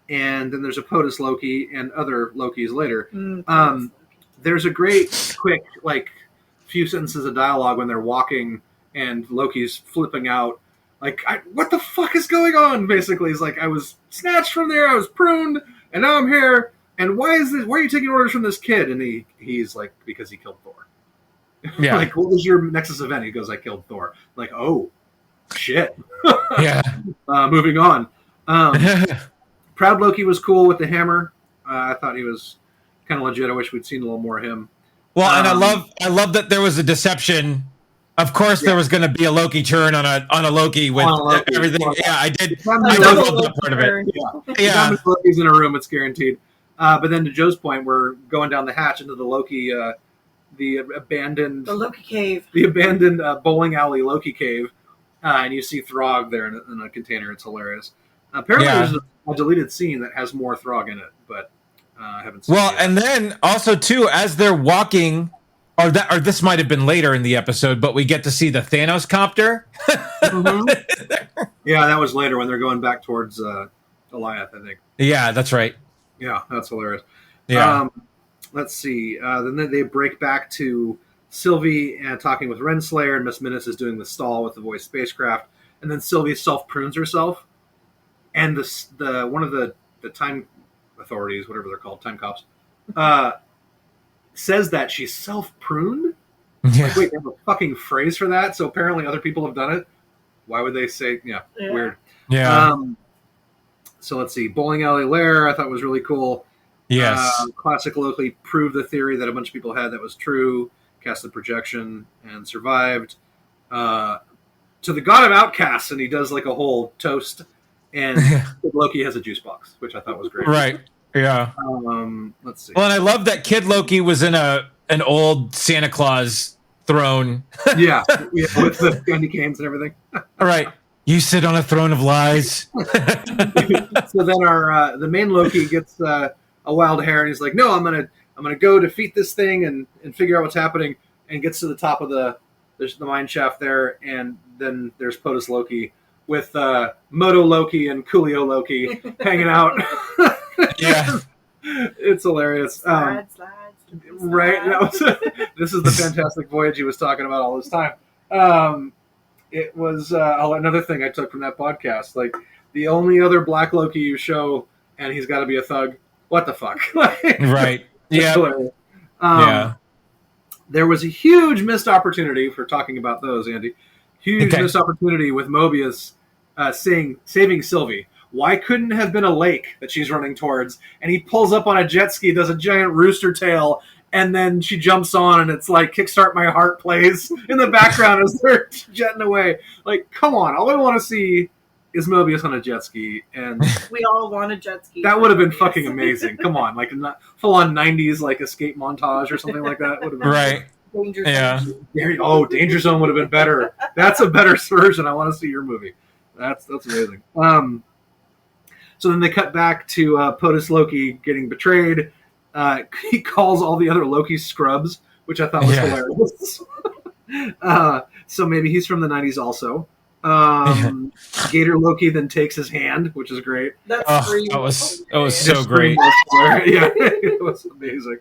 and then there's a POTUS Loki and other Lokis later. There's a great quick few sentences of dialogue when they're walking and Loki's flipping out. Like, what the fuck is going on? Basically, he's like, I was snatched from there, I was pruned, and now I'm here. And why is this? Why are you taking orders from this kid? And he's like, because he killed Thor. Yeah. Like, what was your Nexus event? He goes, I killed Thor. Like, oh. Shit. Yeah. Moving on. Proud Loki was cool with the hammer. I thought he was kind of legit. I wish we'd seen a little more of him. Well, and I love that there was a deception. Of course, there was going to be a Loki turn on a Loki with everything. Well, yeah, I did. I love that part of it. Yeah. Loki's in a room, it's guaranteed. But then to Joe's point, we're going down the hatch into the Loki, the Loki cave, the abandoned bowling alley Loki cave, and you see Throg there in a container. It's hilarious. Apparently, there's a deleted scene that has more Throg in it, but I haven't seen it yet. And then also too, as they're walking, or this might have been later in the episode, but we get to see the Thanos copter. Mm-hmm. Yeah, that was later when they're going back towards Goliath, I think. Yeah, that's right. Yeah, that's hilarious. Yeah. Let's see. Then they break back to Sylvie and talking with Renslayer, and Miss Minutes is doing the stall with the voice spacecraft, and then Sylvie self-prunes herself, and the one of the time authorities, whatever they're called, time cops, says that she's self-pruned. Yeah. Like, wait, they have a fucking phrase for that? So apparently other people have done it. Why would they say? Yeah. Weird. Yeah. So let's see. Bowling Alley Lair, I thought was really cool. Yes. Classic Loki proved the theory that a bunch of people had that was true. Cast the projection and survived. To the god of outcasts, and he does like a whole toast. And Loki has a juice box, which I thought was great. Right. Yeah. Let's see. Well, and I love that Kid Loki was in an old Santa Claus throne. yeah, with the candy canes and everything. All right. You sit on a throne of lies. So then our the main Loki gets a wild hair, and he's like, "No, I'm gonna go defeat this thing and figure out what's happening." And gets to the top of there's the mine shaft there, and then there's POTUS Loki with Moto Loki and Coolio Loki hanging out. Yeah, it's hilarious. Slide. Right? This is the fantastic voyage he was talking about all this time. It was another thing I took from that podcast. Like, the only other Black Loki you show, and he's got to be a thug. What the fuck? Right. Yeah. Yeah. There was a huge missed opportunity for talking about those, Andy. Huge missed opportunity with Mobius saving Sylvie. Why couldn't it have been a lake that she's running towards? And he pulls up on a jet ski, does a giant rooster tail, and then she jumps on, and it's like Kickstart My Heart plays in the background as they're jetting away. Like, come on. All I want to see is Mobius on a jet ski. And we all want a jet ski. That would have been fucking amazing. Come on. Like, full-on 90s like escape montage or something like that. Would have been right. Danger Zone. Yeah. Danger Zone would have been better. That's a better version. I want to see your movie. That's amazing. So then they cut back to POTUS Loki getting betrayed. He calls all the other Loki scrubs, which I thought was hilarious. So maybe he's from the 90s also. Gator Loki then takes his hand, which is great. That was so great. Yeah, it was amazing.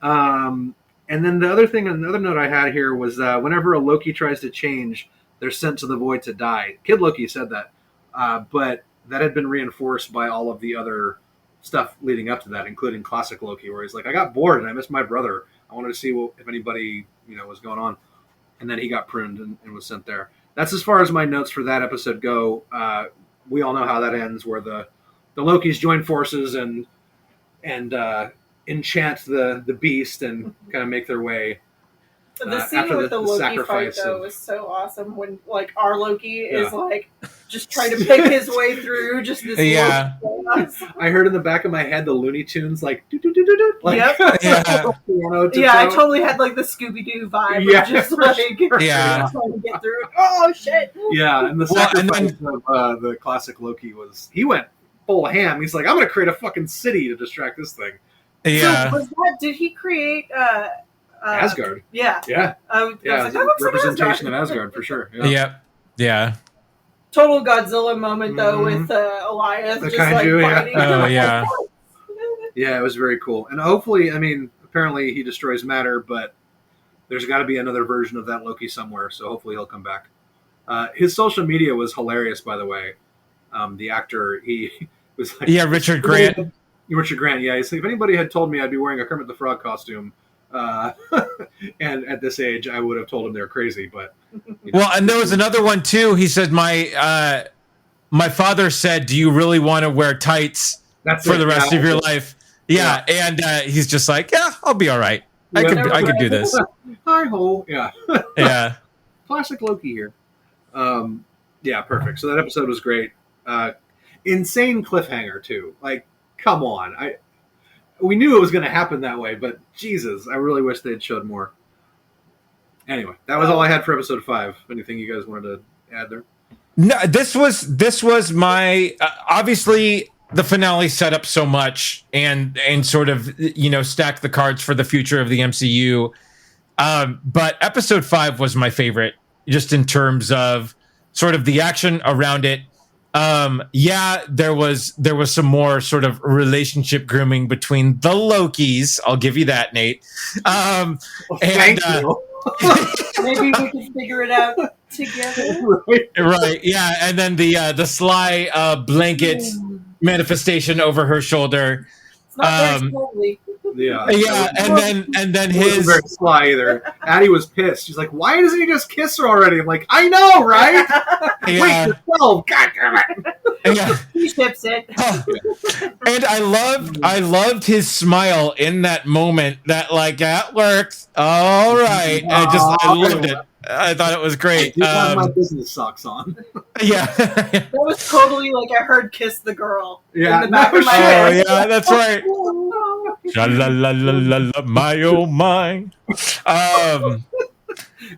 And then another note I had here was whenever a Loki tries to change, they're sent to the void to die. Kid Loki said that, but that had been reinforced by all of the other stuff leading up to that, including classic Loki, where he's like, I got bored and I missed my brother. I wanted to see if anybody was going on. And then he got pruned and was sent there. That's as far as my notes for that episode go. We all know how that ends, where the Lokis join forces and enchant the beast and kind of make their way. The scene with the Loki fight, though, was so awesome when, like, our Loki is, like, just trying to pick his way through just this I heard in the back of my head the Looney Tunes, like, do-do-do-do-do, like, I totally had, like, the Scooby-Doo vibe of just, like, trying to get through it. Oh, shit! Yeah, and the sacrifice of the classic Loki he went full ham. He's like, I'm going to create a fucking city to distract this thing. Yeah. So, did he create... Asgard. Yeah. Representation of Asgard for sure. Yeah. Total Godzilla moment though with Elias the just kaiju, like fighting. Oh yeah. Yeah, it was very cool. And hopefully, I mean, apparently he destroys matter, but there's got to be another version of that Loki somewhere. So hopefully he'll come back. His social media was hilarious, by the way. The actor, he was like, Richard Grant. Richard Grant. Yeah, he's like, if anybody had told me I'd be wearing a Kermit the Frog costume And at this age, I would have told him they're crazy. But Well, and there was another one too. He said, my father said, "Do you really want to wear tights for the rest of your life?" Yeah, and he's just like, "Yeah, I'll be all right. I could do this." Hi ho, yeah, Yeah. Classic Loki here. Yeah, perfect. So that episode was great. Insane cliffhanger too. Like, come on, we knew it was going to happen that way, but Jesus, I really wish they'd showed more. Anyway, that was all I had for episode 5. Anything you guys wanted to add there? No, this was my obviously the finale set up so much and sort of stacked the cards for the future of the MCU. But episode 5 was my favorite, just in terms of sort of the action around it. There was some more sort of relationship grooming between the Lokis. I'll give you that, Nate. Thank you. Maybe we can figure it out together. Right, yeah, and then the sly blanket manifestation over her shoulder. It's not very slowly. Yeah, and then he wasn't very sly either. Addie was pissed. She's like, "Why doesn't he just kiss her already?" I'm like, "I know, right? Yeah. Wait, you're 12. God damn it!" Yeah. He ships it. And I loved his smile in that moment. That like that works. All right, I loved it. I thought it was great. I do have my business socks on. Yeah, That was totally like I heard "Kiss the Girl" Yeah, in the back no of my shit. head. Oh yeah, that's right. La la la la la la, my oh my.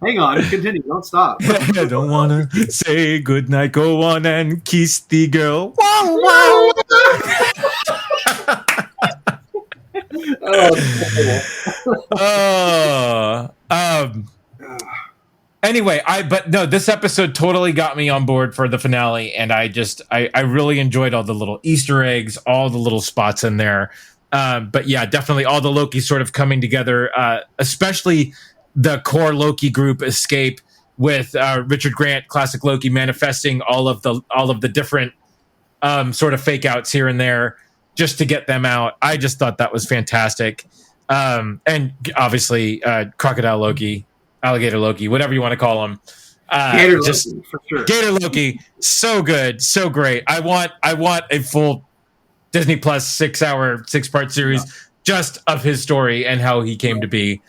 Hang on, continue. Don't stop. I don't wanna say goodnight. Go on and kiss the girl. Wow, wow. Anyway, this episode totally got me on board for the finale, and I really enjoyed all the little Easter eggs, all the little spots in there. But yeah, definitely all the Loki sort of coming together, especially the core Loki group escape with Richard Grant, classic Loki, manifesting all of the different sort of fake outs here and there just to get them out. I just thought that was fantastic. And obviously, Crocodile Loki, Alligator Loki, whatever you want to call him. Gator Loki, for sure. Gator Loki, so good, so great. I want a full Disney Plus 6-part series just of his story and how he came to be.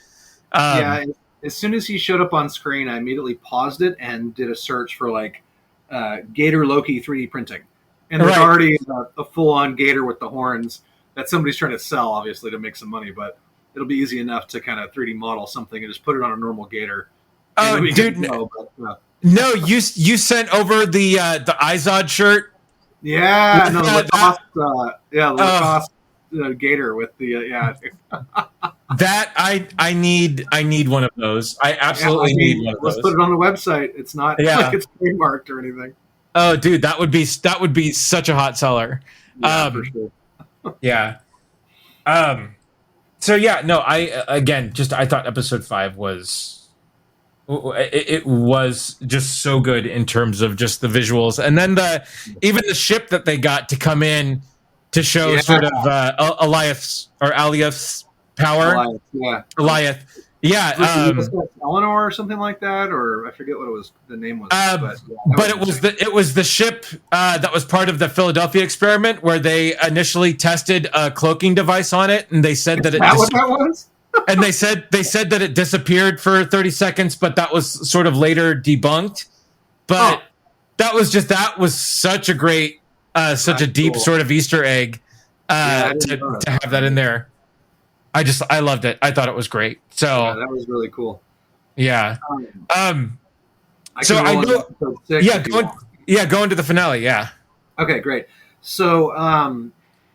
As soon as he showed up on screen, I immediately paused it and did a search for like Gator Loki 3D printing. And there's already a full-on gator with the horns that somebody's trying to sell, obviously, to make some money, but it'll be easy enough to kind of 3D model something and just put it on a normal gator. Oh, dude, no, you sent over the Izod shirt. Yeah, no, the Lacoste gator with the That I need one of those. I absolutely need one of those. Let's put it on the website. It's not like it's trademarked or anything. Oh, dude, that would be such a hot seller. Yeah, for sure. Yeah. So yeah, no, I thought episode 5 was it was just so good in terms of just the visuals, and then even the ship that they got to come in to show sort of Alioth's power. Alioth. Yeah, Eleanor or something like that, or I forget what the name was. But it was the ship that was part of the Philadelphia experiment, where they initially tested a cloaking device on it, and they said that what that was. And they said that it disappeared for 30 seconds, but that was sort of later debunked. But that was such a great, such a deep sort of Easter egg to have that in there. I loved it. I thought it was great. So that was really cool. Yeah. So I know. Go into the finale. Yeah. Okay, great. So,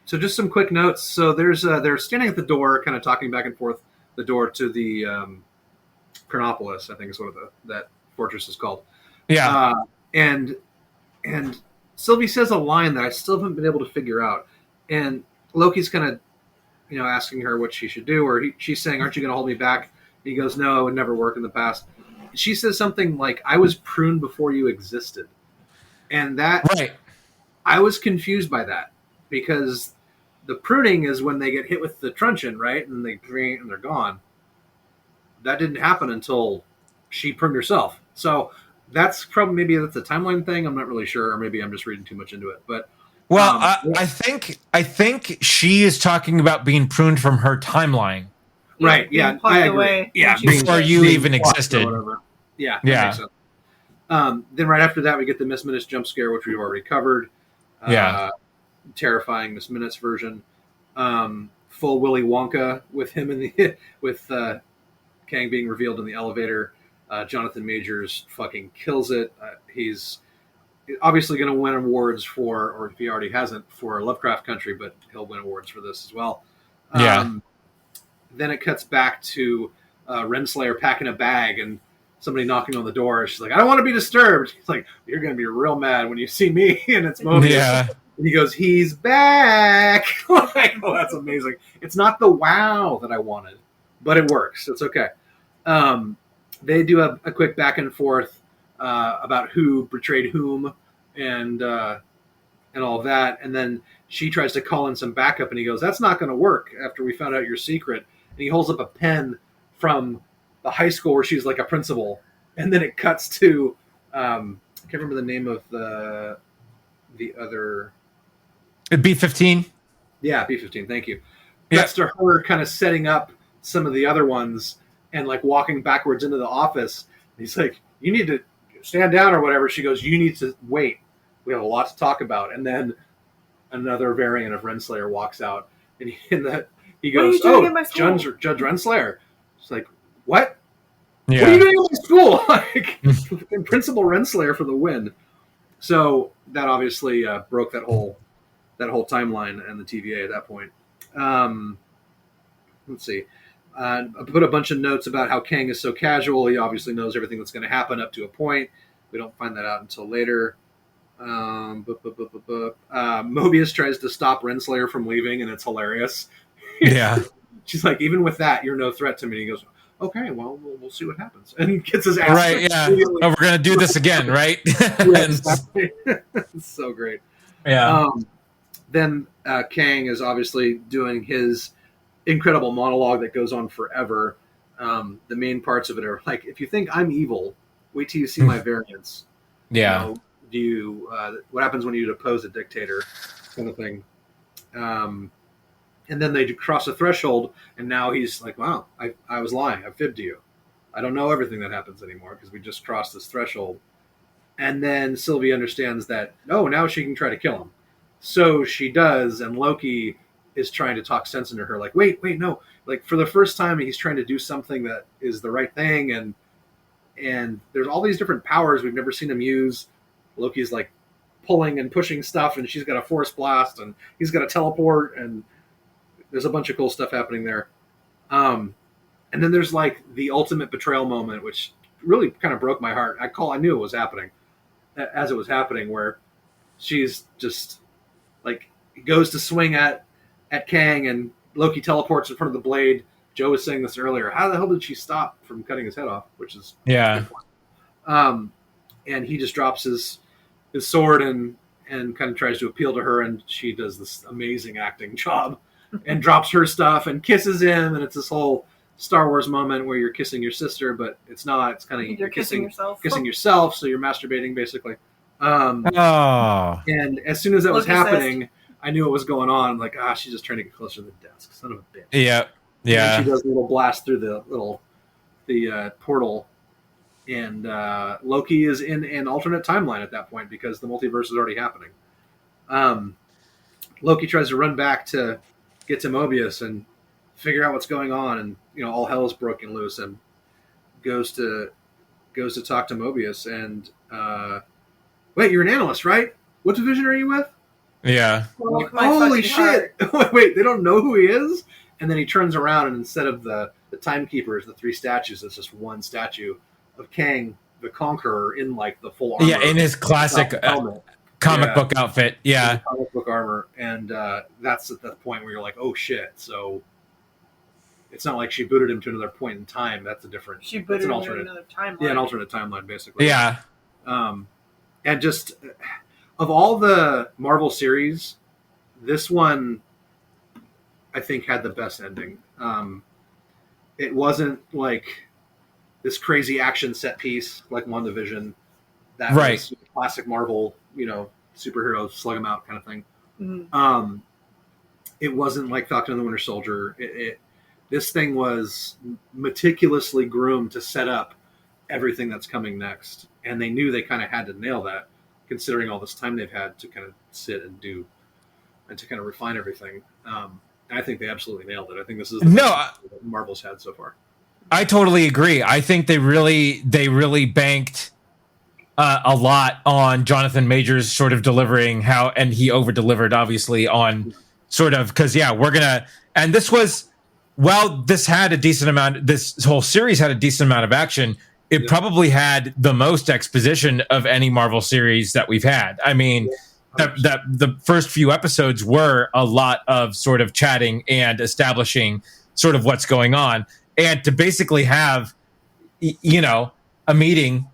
so just some quick notes. So they're standing at the door, kind of talking back and forth. The door to the Chronopolis, I think is what that fortress is called. Yeah. And Sylvie says a line that I still haven't been able to figure out. And Loki's kind of, asking her what she should do, or she's saying, "Aren't you going to hold me back?" He goes, "No, it would never work in the past." She says something like, "I was pruned before you existed," and that I was confused by that, because the pruning is when they get hit with the truncheon, right, and they're gone. that didn't happen until she pruned herself. So that's probably, maybe that's a timeline thing. I'm not really sure, or maybe I'm just reading too much into it. But Well, yeah. I think she is talking about being pruned from her timeline. Right. being Yeah. plucked I agree. away Yeah. when she was Before kid. you being even plucked or existed. whatever. Yeah. That Yeah. makes sense. Then right after that, we get the Miss Minutes jump scare, which we've already covered. Yeah. Terrifying Miss Minutes version. Full Willy Wonka with him in the with Kang being revealed in the elevator. Jonathan Majors fucking kills it. He's obviously going to win awards for, or if he already hasn't, for Lovecraft Country, but he'll win awards for this as well. Yeah. Then it cuts back to Renslayer packing a bag and somebody knocking on the door. She's like, I don't want to be disturbed. He's like, you're going to be real mad when you see me. And it's Mobius. Yeah. And he goes, he's back. Like, oh, that's amazing. It's not the wow that I wanted, but it works. It's okay. They do a quick back and forth about who betrayed whom and all that. And then she tries to call in some backup, and he goes, that's not going to work after we found out your secret. And he holds up a pen from the high school where she's like a principal. And then it cuts to, I can't remember the name of the other. B-15. Yeah, B-15. Thank you. Yeah. Cuts to her kind of setting up some of the other ones and like walking backwards into the office. He's like, you need to stand down or whatever. She goes, you need to wait. We have a lot to talk about. And then another variant of Renslayer walks out, and he goes, doing at my school?" Judge Renslayer. It's like, what? Yeah. What are you doing in my school? Like, and Principal Renslayer for the win. So that obviously broke that whole timeline and the TVA at that point. Let's see. I put a bunch of notes about how Kang is so casual. He obviously knows everything that's going to happen up to a point. We don't find that out until later. Mobius tries to stop Renslayer from leaving, and it's hilarious. Yeah. She's like, even with that, you're no threat to me. And he goes, okay, well, we'll see what happens. And he gets his ass. Right. Yeah. Oh, we're going to do this again, right? Yeah, exactly. It's so great. Yeah. Then Kang is obviously doing his incredible monologue that goes on forever. The main parts of it are like, if you think I'm evil, wait till you see my variants. Yeah. You know, do you what happens when you depose a dictator, kind of thing. And then they cross a threshold, and now he's like, wow, I was lying. I fibbed to you. I don't know everything that happens anymore because we just crossed this threshold. And then Sylvie understands that, oh, now she can try to kill him. So she does, and Loki is trying to talk sense into her, like, wait, no. Like, for the first time, he's trying to do something that is the right thing, and there's all these different powers we've never seen him use. Loki's, like, pulling and pushing stuff, and she's got a force blast, and he's got a teleport, and there's a bunch of cool stuff happening there. And then there's, like, the ultimate betrayal moment, which really kind of broke my heart. I knew it was happening as it was happening, where she's just, like, goes to swing at Kang, and Loki teleports in front of the blade. Joe was saying this earlier. How the hell did she stop from cutting his head off? Which is and he just drops his sword and kind of tries to appeal to her, and she does this amazing acting job and drops her stuff and kisses him, and it's this whole Star Wars moment where you're kissing your sister, but it's not. It's kind of You're kissing yourself. Kissing yourself, so you're masturbating basically. Oh. And as soon as that was Loki happening, I knew what was going on. I'm like, she's just trying to get closer to the desk. Son of a bitch. Yeah. Yeah. And she does a little blast through the portal, and Loki is in an alternate timeline at that point because the multiverse is already happening. Loki tries to run back to get to Mobius and figure out what's going on, and all hell is broken loose, and goes to talk to Mobius. And wait, you're an analyst, right? What division are you with? Yeah. Like, holy shit! Wait, they don't know who he is? And then he turns around, and instead of the timekeepers, the three statues, it's just one statue of Kang the Conqueror in like the full armor. Yeah, in his classic comic book outfit. Yeah. Comic book armor. And that's at that point where you're like, oh shit. So it's not like she booted him to another point in time. That's a different. She booted him to another timeline. Yeah, an alternate timeline, basically. Yeah. And just of all the Marvel series, this one I think had the best ending. It wasn't like this crazy action set piece like WandaVision. That Right. was classic Marvel, superhero slug 'em out kind of thing. Mhm. It wasn't like Falcon and the Winter Soldier. This thing was meticulously groomed to set up everything that's coming next, and they knew they kind of had to nail that, considering all this time they've had to kind of sit and do and to kind of refine everything. And I think they absolutely nailed it. I think this is the best that Marvel's had so far. I totally agree. I think they really banked a lot on Jonathan Majors sort of delivering and he over delivered obviously on sort of, because and this was, this had a decent amount, this whole series had a decent amount of action. It probably had the most exposition of any Marvel series that we've had. I mean, the first few episodes were a lot of sort of chatting and establishing sort of what's going on, and to basically have, a meeting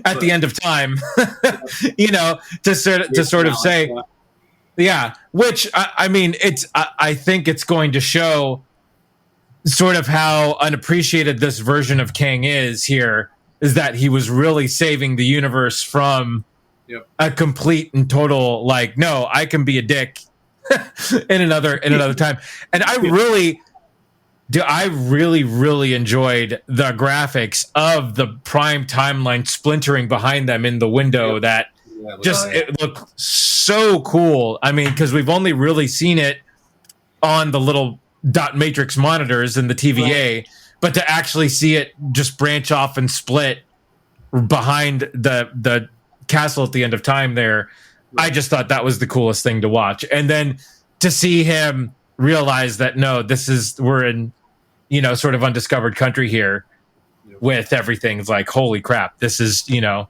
at the end of time, to sort of say, which I mean, I think it's going to show sort of how unappreciated this version of Kang is here, is that he was really saving the universe from a complete and total, like, no, I can be a dick in another time. And I really enjoyed the graphics of the Prime timeline splintering behind them in the window. That it looked so cool. I mean, because we've only really seen it on the little dot matrix monitors in the TVA, but to actually see it just branch off and split behind the castle at the end of time there, I just thought that was the coolest thing to watch. And then to see him realize that, no, we're in, sort of undiscovered country here with everything. It's like, holy crap, this is, it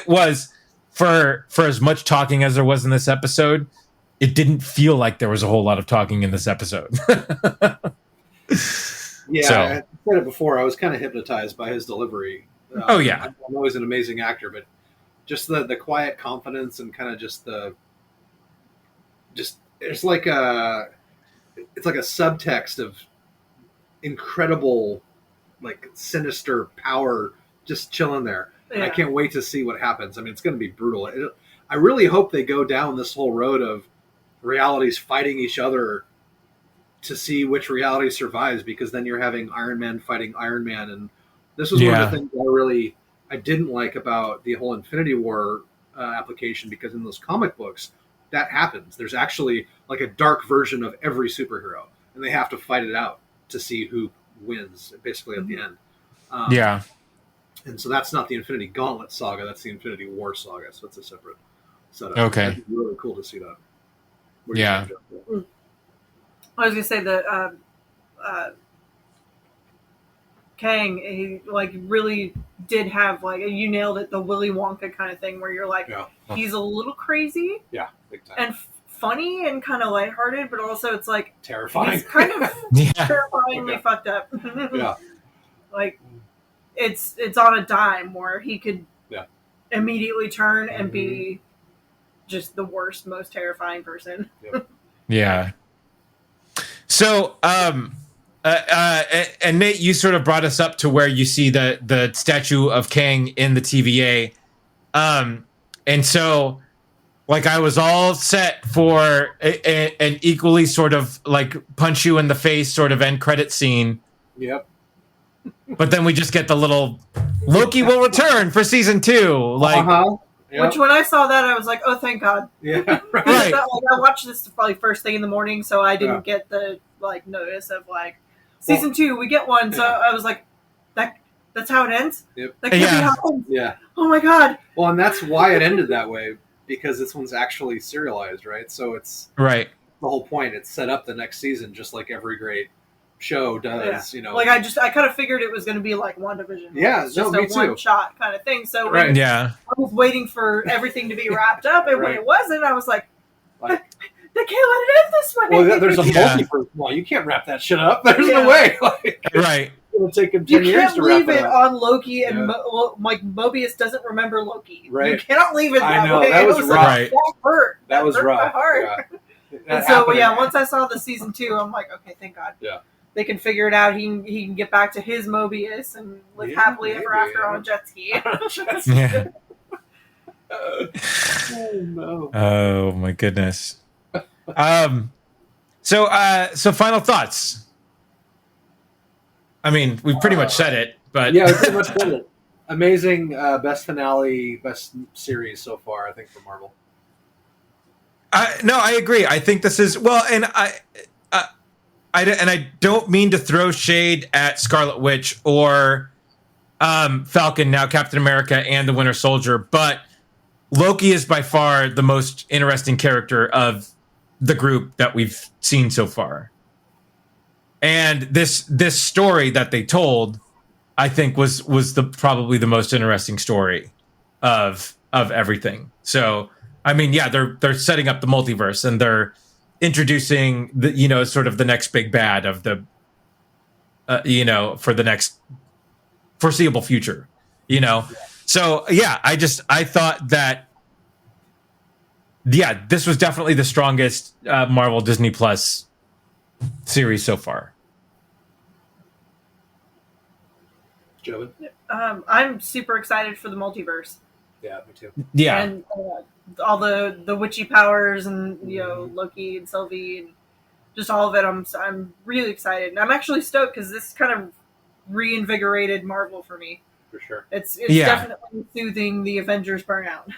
was for as much talking as there was in this episode, it didn't feel like there was a whole lot of talking in this episode. I said it before, I was kind of hypnotized by his delivery. I know he's an amazing actor, but just the quiet confidence and kind of it's like a subtext of incredible, like, sinister power just chilling there. And I can't wait to see what happens. I mean, it's going to be brutal. I really hope they go down this whole road of realities fighting each other to see which reality survives, because then you're having Iron Man fighting Iron Man. And this was one of the things that I didn't like about the whole Infinity War application, because in those comic books, that happens. There's actually like a dark version of every superhero, and they have to fight it out to see who wins, basically, at the end. And so that's not the Infinity Gauntlet saga, that's the Infinity War saga, so it's a separate setup. Okay. That'd be really cool to see that. I was going to say that Kang, he like really did have, like, you nailed it, the Willy Wonka kind of thing where you're like, he's a little crazy, big time, and funny and kind of lighthearted, but also it's like terrifying. He's kind of terrifyingly fucked up. Like it's on a dime where he could immediately turn and be just the worst, most terrifying person. So, and Nate, you sort of brought us up to where you see the statue of Kang in the TVA. And so, like, I was all set for an equally sort of like punch you in the face sort of end credit scene. But then we just get the little Loki will return for season 2. Like, which when I saw that, I was like, oh, thank God. Right. I watched this probably first thing in the morning, so I didn't get the notice of season 2. We get one, so I was like, that's how it ends. That can't be how it ends. Oh my God. Well, and that's why it ended that way, because this one's actually serialized, right? So it's the whole point. It's set up the next season, just like every great show does. Like I kind of figured it was going to be like WandaVision. It's just me a one shot kind of thing. So I was waiting for everything to be wrapped up, and when it wasn't, I was like they can't let it end this way. Well, there's a multiverse. Well, you can't wrap that shit up. There's no way. It'll take him 10 years to wrap it up. You can't leave it on Loki, and Mobius doesn't remember Loki. Right. You cannot leave it that way. That was rough. That hurt. That was rough. My heart. And so, once I saw the season 2, I'm like, okay, thank God. they can figure it out. He can get back to his Mobius and live happily ever after on a jet ski. Yeah. Oh no. Oh my goodness. So final thoughts. I mean, we've pretty much said it, but Yeah, we pretty much said it. Amazing, best finale, best series so far, I think, for Marvel. No, I agree. I think this is well, and I don't mean to throw shade at Scarlet Witch or Falcon, now Captain America, and the Winter Soldier, but Loki is by far the most interesting character of the group that we've seen so far. And this story that they told, I think, was probably the most interesting story of everything. So, I mean, yeah, they're setting up the multiverse and they're introducing the sort of the next big bad of the for the next foreseeable future. So yeah, I thought that this was definitely the strongest Marvel Disney Plus series so far. Joven? I'm super excited for the multiverse. Yeah, me too. Yeah. And all the witchy powers and Loki and Sylvie and just all of it. I'm really excited. And I'm actually stoked because this kind of reinvigorated Marvel for me. For sure. It's definitely soothing the Avengers burnout.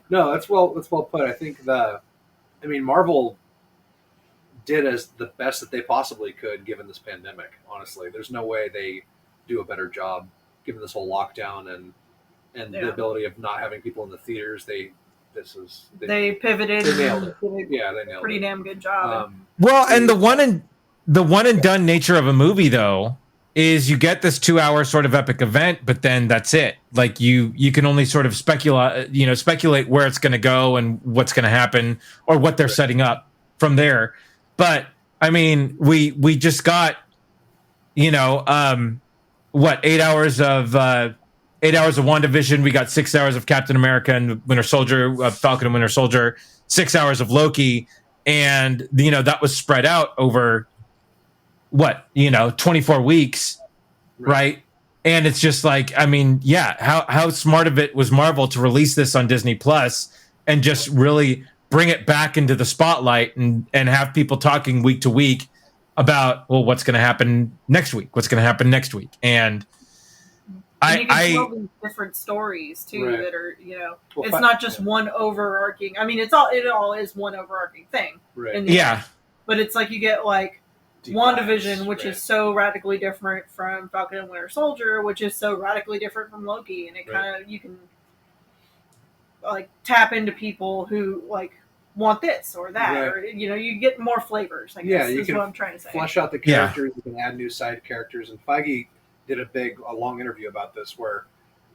No, that's well put. I think Marvel did as the best that they possibly could given this pandemic. Honestly, there's no way they do a better job given this whole lockdown and the ability of not having people in the theaters. They pivoted. They nailed it. Did Yeah, they nailed a pretty it. damn good job. Well, and the one and done nature of a movie, though, is you get this 2-hour sort of epic event, but then that's it. Like you can only sort of speculate where it's going to go and what's going to happen or what they're setting up from there. But I mean, we just got 8 hours of WandaVision. We got 6 hours of Captain America and Winter Soldier, Falcon and Winter Soldier, 6 hours of Loki, and that was spread out over 24 weeks, right? And it's just like, I mean, yeah, how smart of it was Marvel to release this on Disney Plus and just really bring it back into the spotlight and have people talking week to week about, well, what's going to happen next week? What's going to happen next week? And you can tell these different stories too that are, it's not just one overarching. I mean, it all is one overarching thing. Right. Yeah. But it's like you get like WandaVision, which is so radically different from Falcon and Winter Soldier, which is so radically different from Loki, and it kind of you can like tap into people who like want this or that, or you get more flavors. I guess is what I'm trying to say. Flesh out the characters. You can add new side characters, and Feige did a long interview about this, where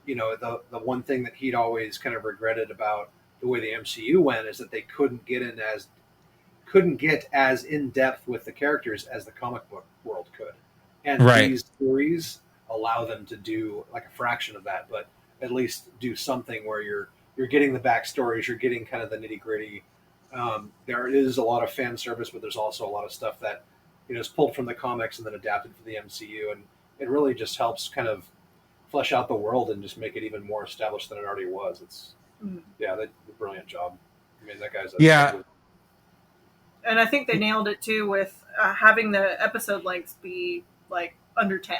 the one thing that he'd always kind of regretted about the way the MCU went is that they couldn't get as in depth with the characters as the comic book world could, and these stories allow them to do like a fraction of that, but at least do something where you're getting the backstories, you're getting kind of the nitty gritty. There is a lot of fan service, but there's also a lot of stuff that is pulled from the comics and then adapted for the MCU, and it really just helps kind of flesh out the world and just make it even more established than it already was. It's they did a brilliant job. I mean, that guy's and I think they nailed it too with having the episode lengths be like under 10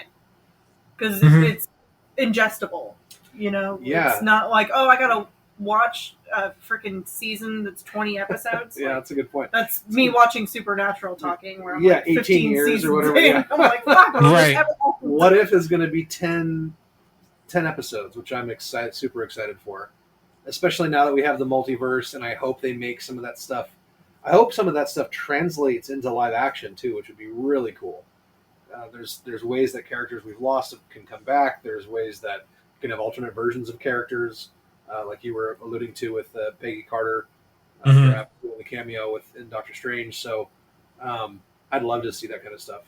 because it's ingestible. It's not like, oh, I gotta watch a freaking season that's 20 episodes. Yeah, that's a good point. That's me watching Supernatural talking where I'm 18 years or whatever. Yeah. I'm like, fuck, What if is going to be 10 episodes, which I'm super excited for, especially now that we have the multiverse, and I hope they make some of that stuff. I hope some of that stuff translates into live action too, which would be really cool. There's ways that characters we've lost can come back. There's ways that you can have alternate versions of characters, like you were alluding to with Peggy Carter, doing the cameo in Doctor Strange. So I'd love to see that kind of stuff.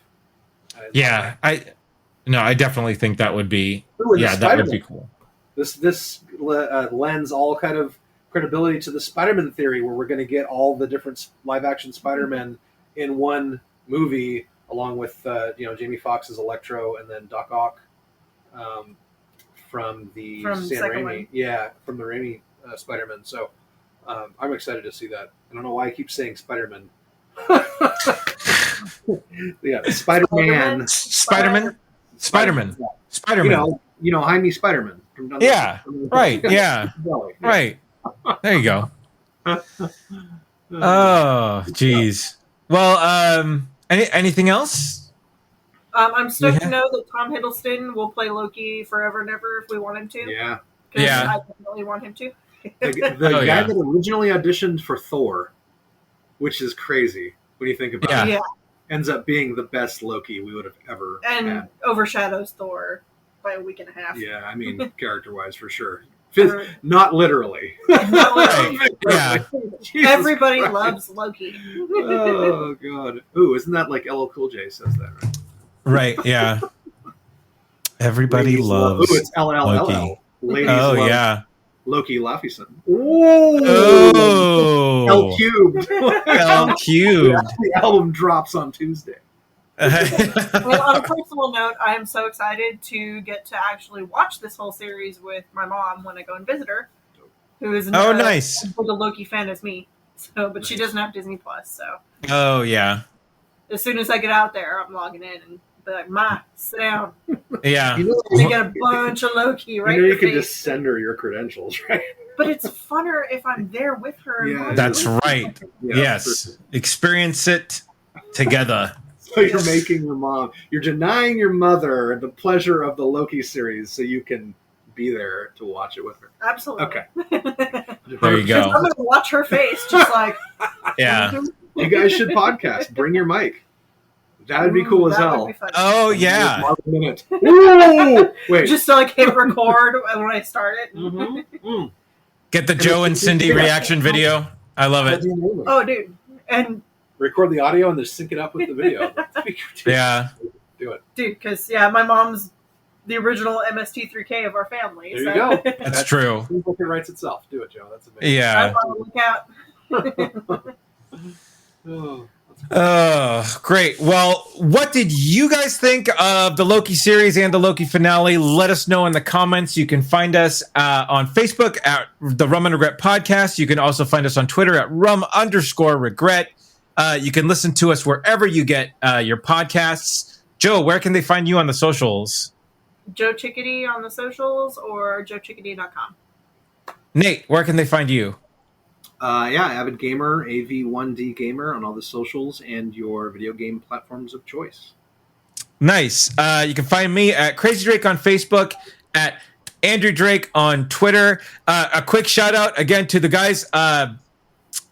I definitely think that would be that would be cool. This lends all kind of credibility to the Spider-Man theory, where we're going to get all the different live-action Spider-Man in one movie along with Jamie Foxx's Electro, and then Doc Ock from the From Sam second Raimi, from the Raimi Spider-Man. So I'm excited to see that. I don't know why I keep saying Spider-Man. Yeah, Spider-Man. Spider-Man. Hide me Spider-Man. Yeah, right. Yeah, right. There you go. Oh, geez. Well, anything else? I'm stoked to know that Tom Hiddleston will play Loki forever and ever if we want him to. Yeah. Because I definitely want him to. The guy that originally auditioned for Thor, which is crazy when you think about it, ends up being the best Loki we would have ever had. Overshadows Thor by a week and a half. Yeah, I mean, character-wise, for sure. Not literally. Yeah. Everybody loves Loki. Oh, God. Ooh, isn't that like LL Cool J says that, right? Right, yeah. Everybody loves it's LLL. Loki. Ladies love Loki Laufeyson. Oh. L cubed. L cubed. The album drops on Tuesday. Well, on a personal note, I am so excited to get to actually watch this whole series with my mom when I go and visit her, who is nice. a Loki fan as me. So, but she doesn't have Disney Plus, so. Oh yeah. As soon as I get out there, I'm logging in and be like, "Ma, sit down." Yeah. You get a bunch of Loki right. You can just send her your credentials, right? But it's funner if I'm there with her. Yeah, that's right. Yes, experience it together. So you're making your mom, you're denying your mother the pleasure of the Loki series so you can be there to watch it with her. Absolutely. Okay. There you go. I'm going to watch her face just like. Yeah. You guys should podcast. Bring your mic. That would be cool as hell. Oh, yeah. Ooh, wait. Just so I can record when I start it. Get the Joe and Cindy reaction video. I love it. Oh, dude. And record the audio and then sync it up with the video. Yeah. Do it. Dude, because, my mom's the original MST3K of our family. There you go. That's true. It writes itself. Do it, Joe. That's amazing. Yeah. Look out. Oh, great. Well, what did you guys think of the Loki series and the Loki finale? Let us know in the comments. You can find us on Facebook at the Rum and Regret Podcast. You can also find us on Twitter at rum_regret. You can listen to us wherever you get your podcasts. Joe, where can they find you on the socials? Joe Chickadee on the socials or joechickadee.com. Nate, where can they find you? Avid Gamer, AV1D Gamer on all the socials and your video game platforms of choice. Nice. You can find me at Crazy Drake on Facebook, at Andrew Drake on Twitter. A quick shout out again to the guys at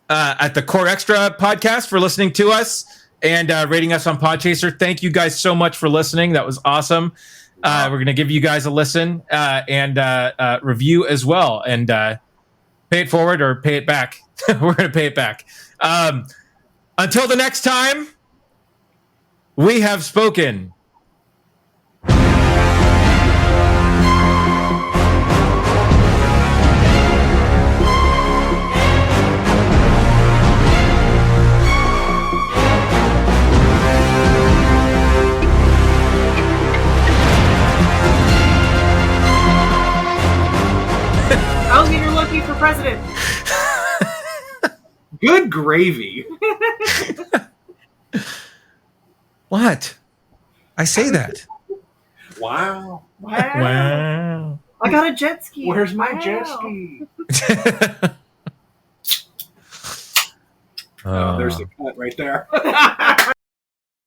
the Core Extra podcast for listening to us and rating us on Podchaser. Thank you guys so much for listening. That was awesome. We're going to give you guys a listen and review as well. And pay it forward or pay it back. We're going to pay it back. Until the next time, we have spoken. Alligator Loki for president. Good gravy. What? I say that. Wow. Wow. I got a jet ski. Where's my jet ski? Oh. There's the cut right there.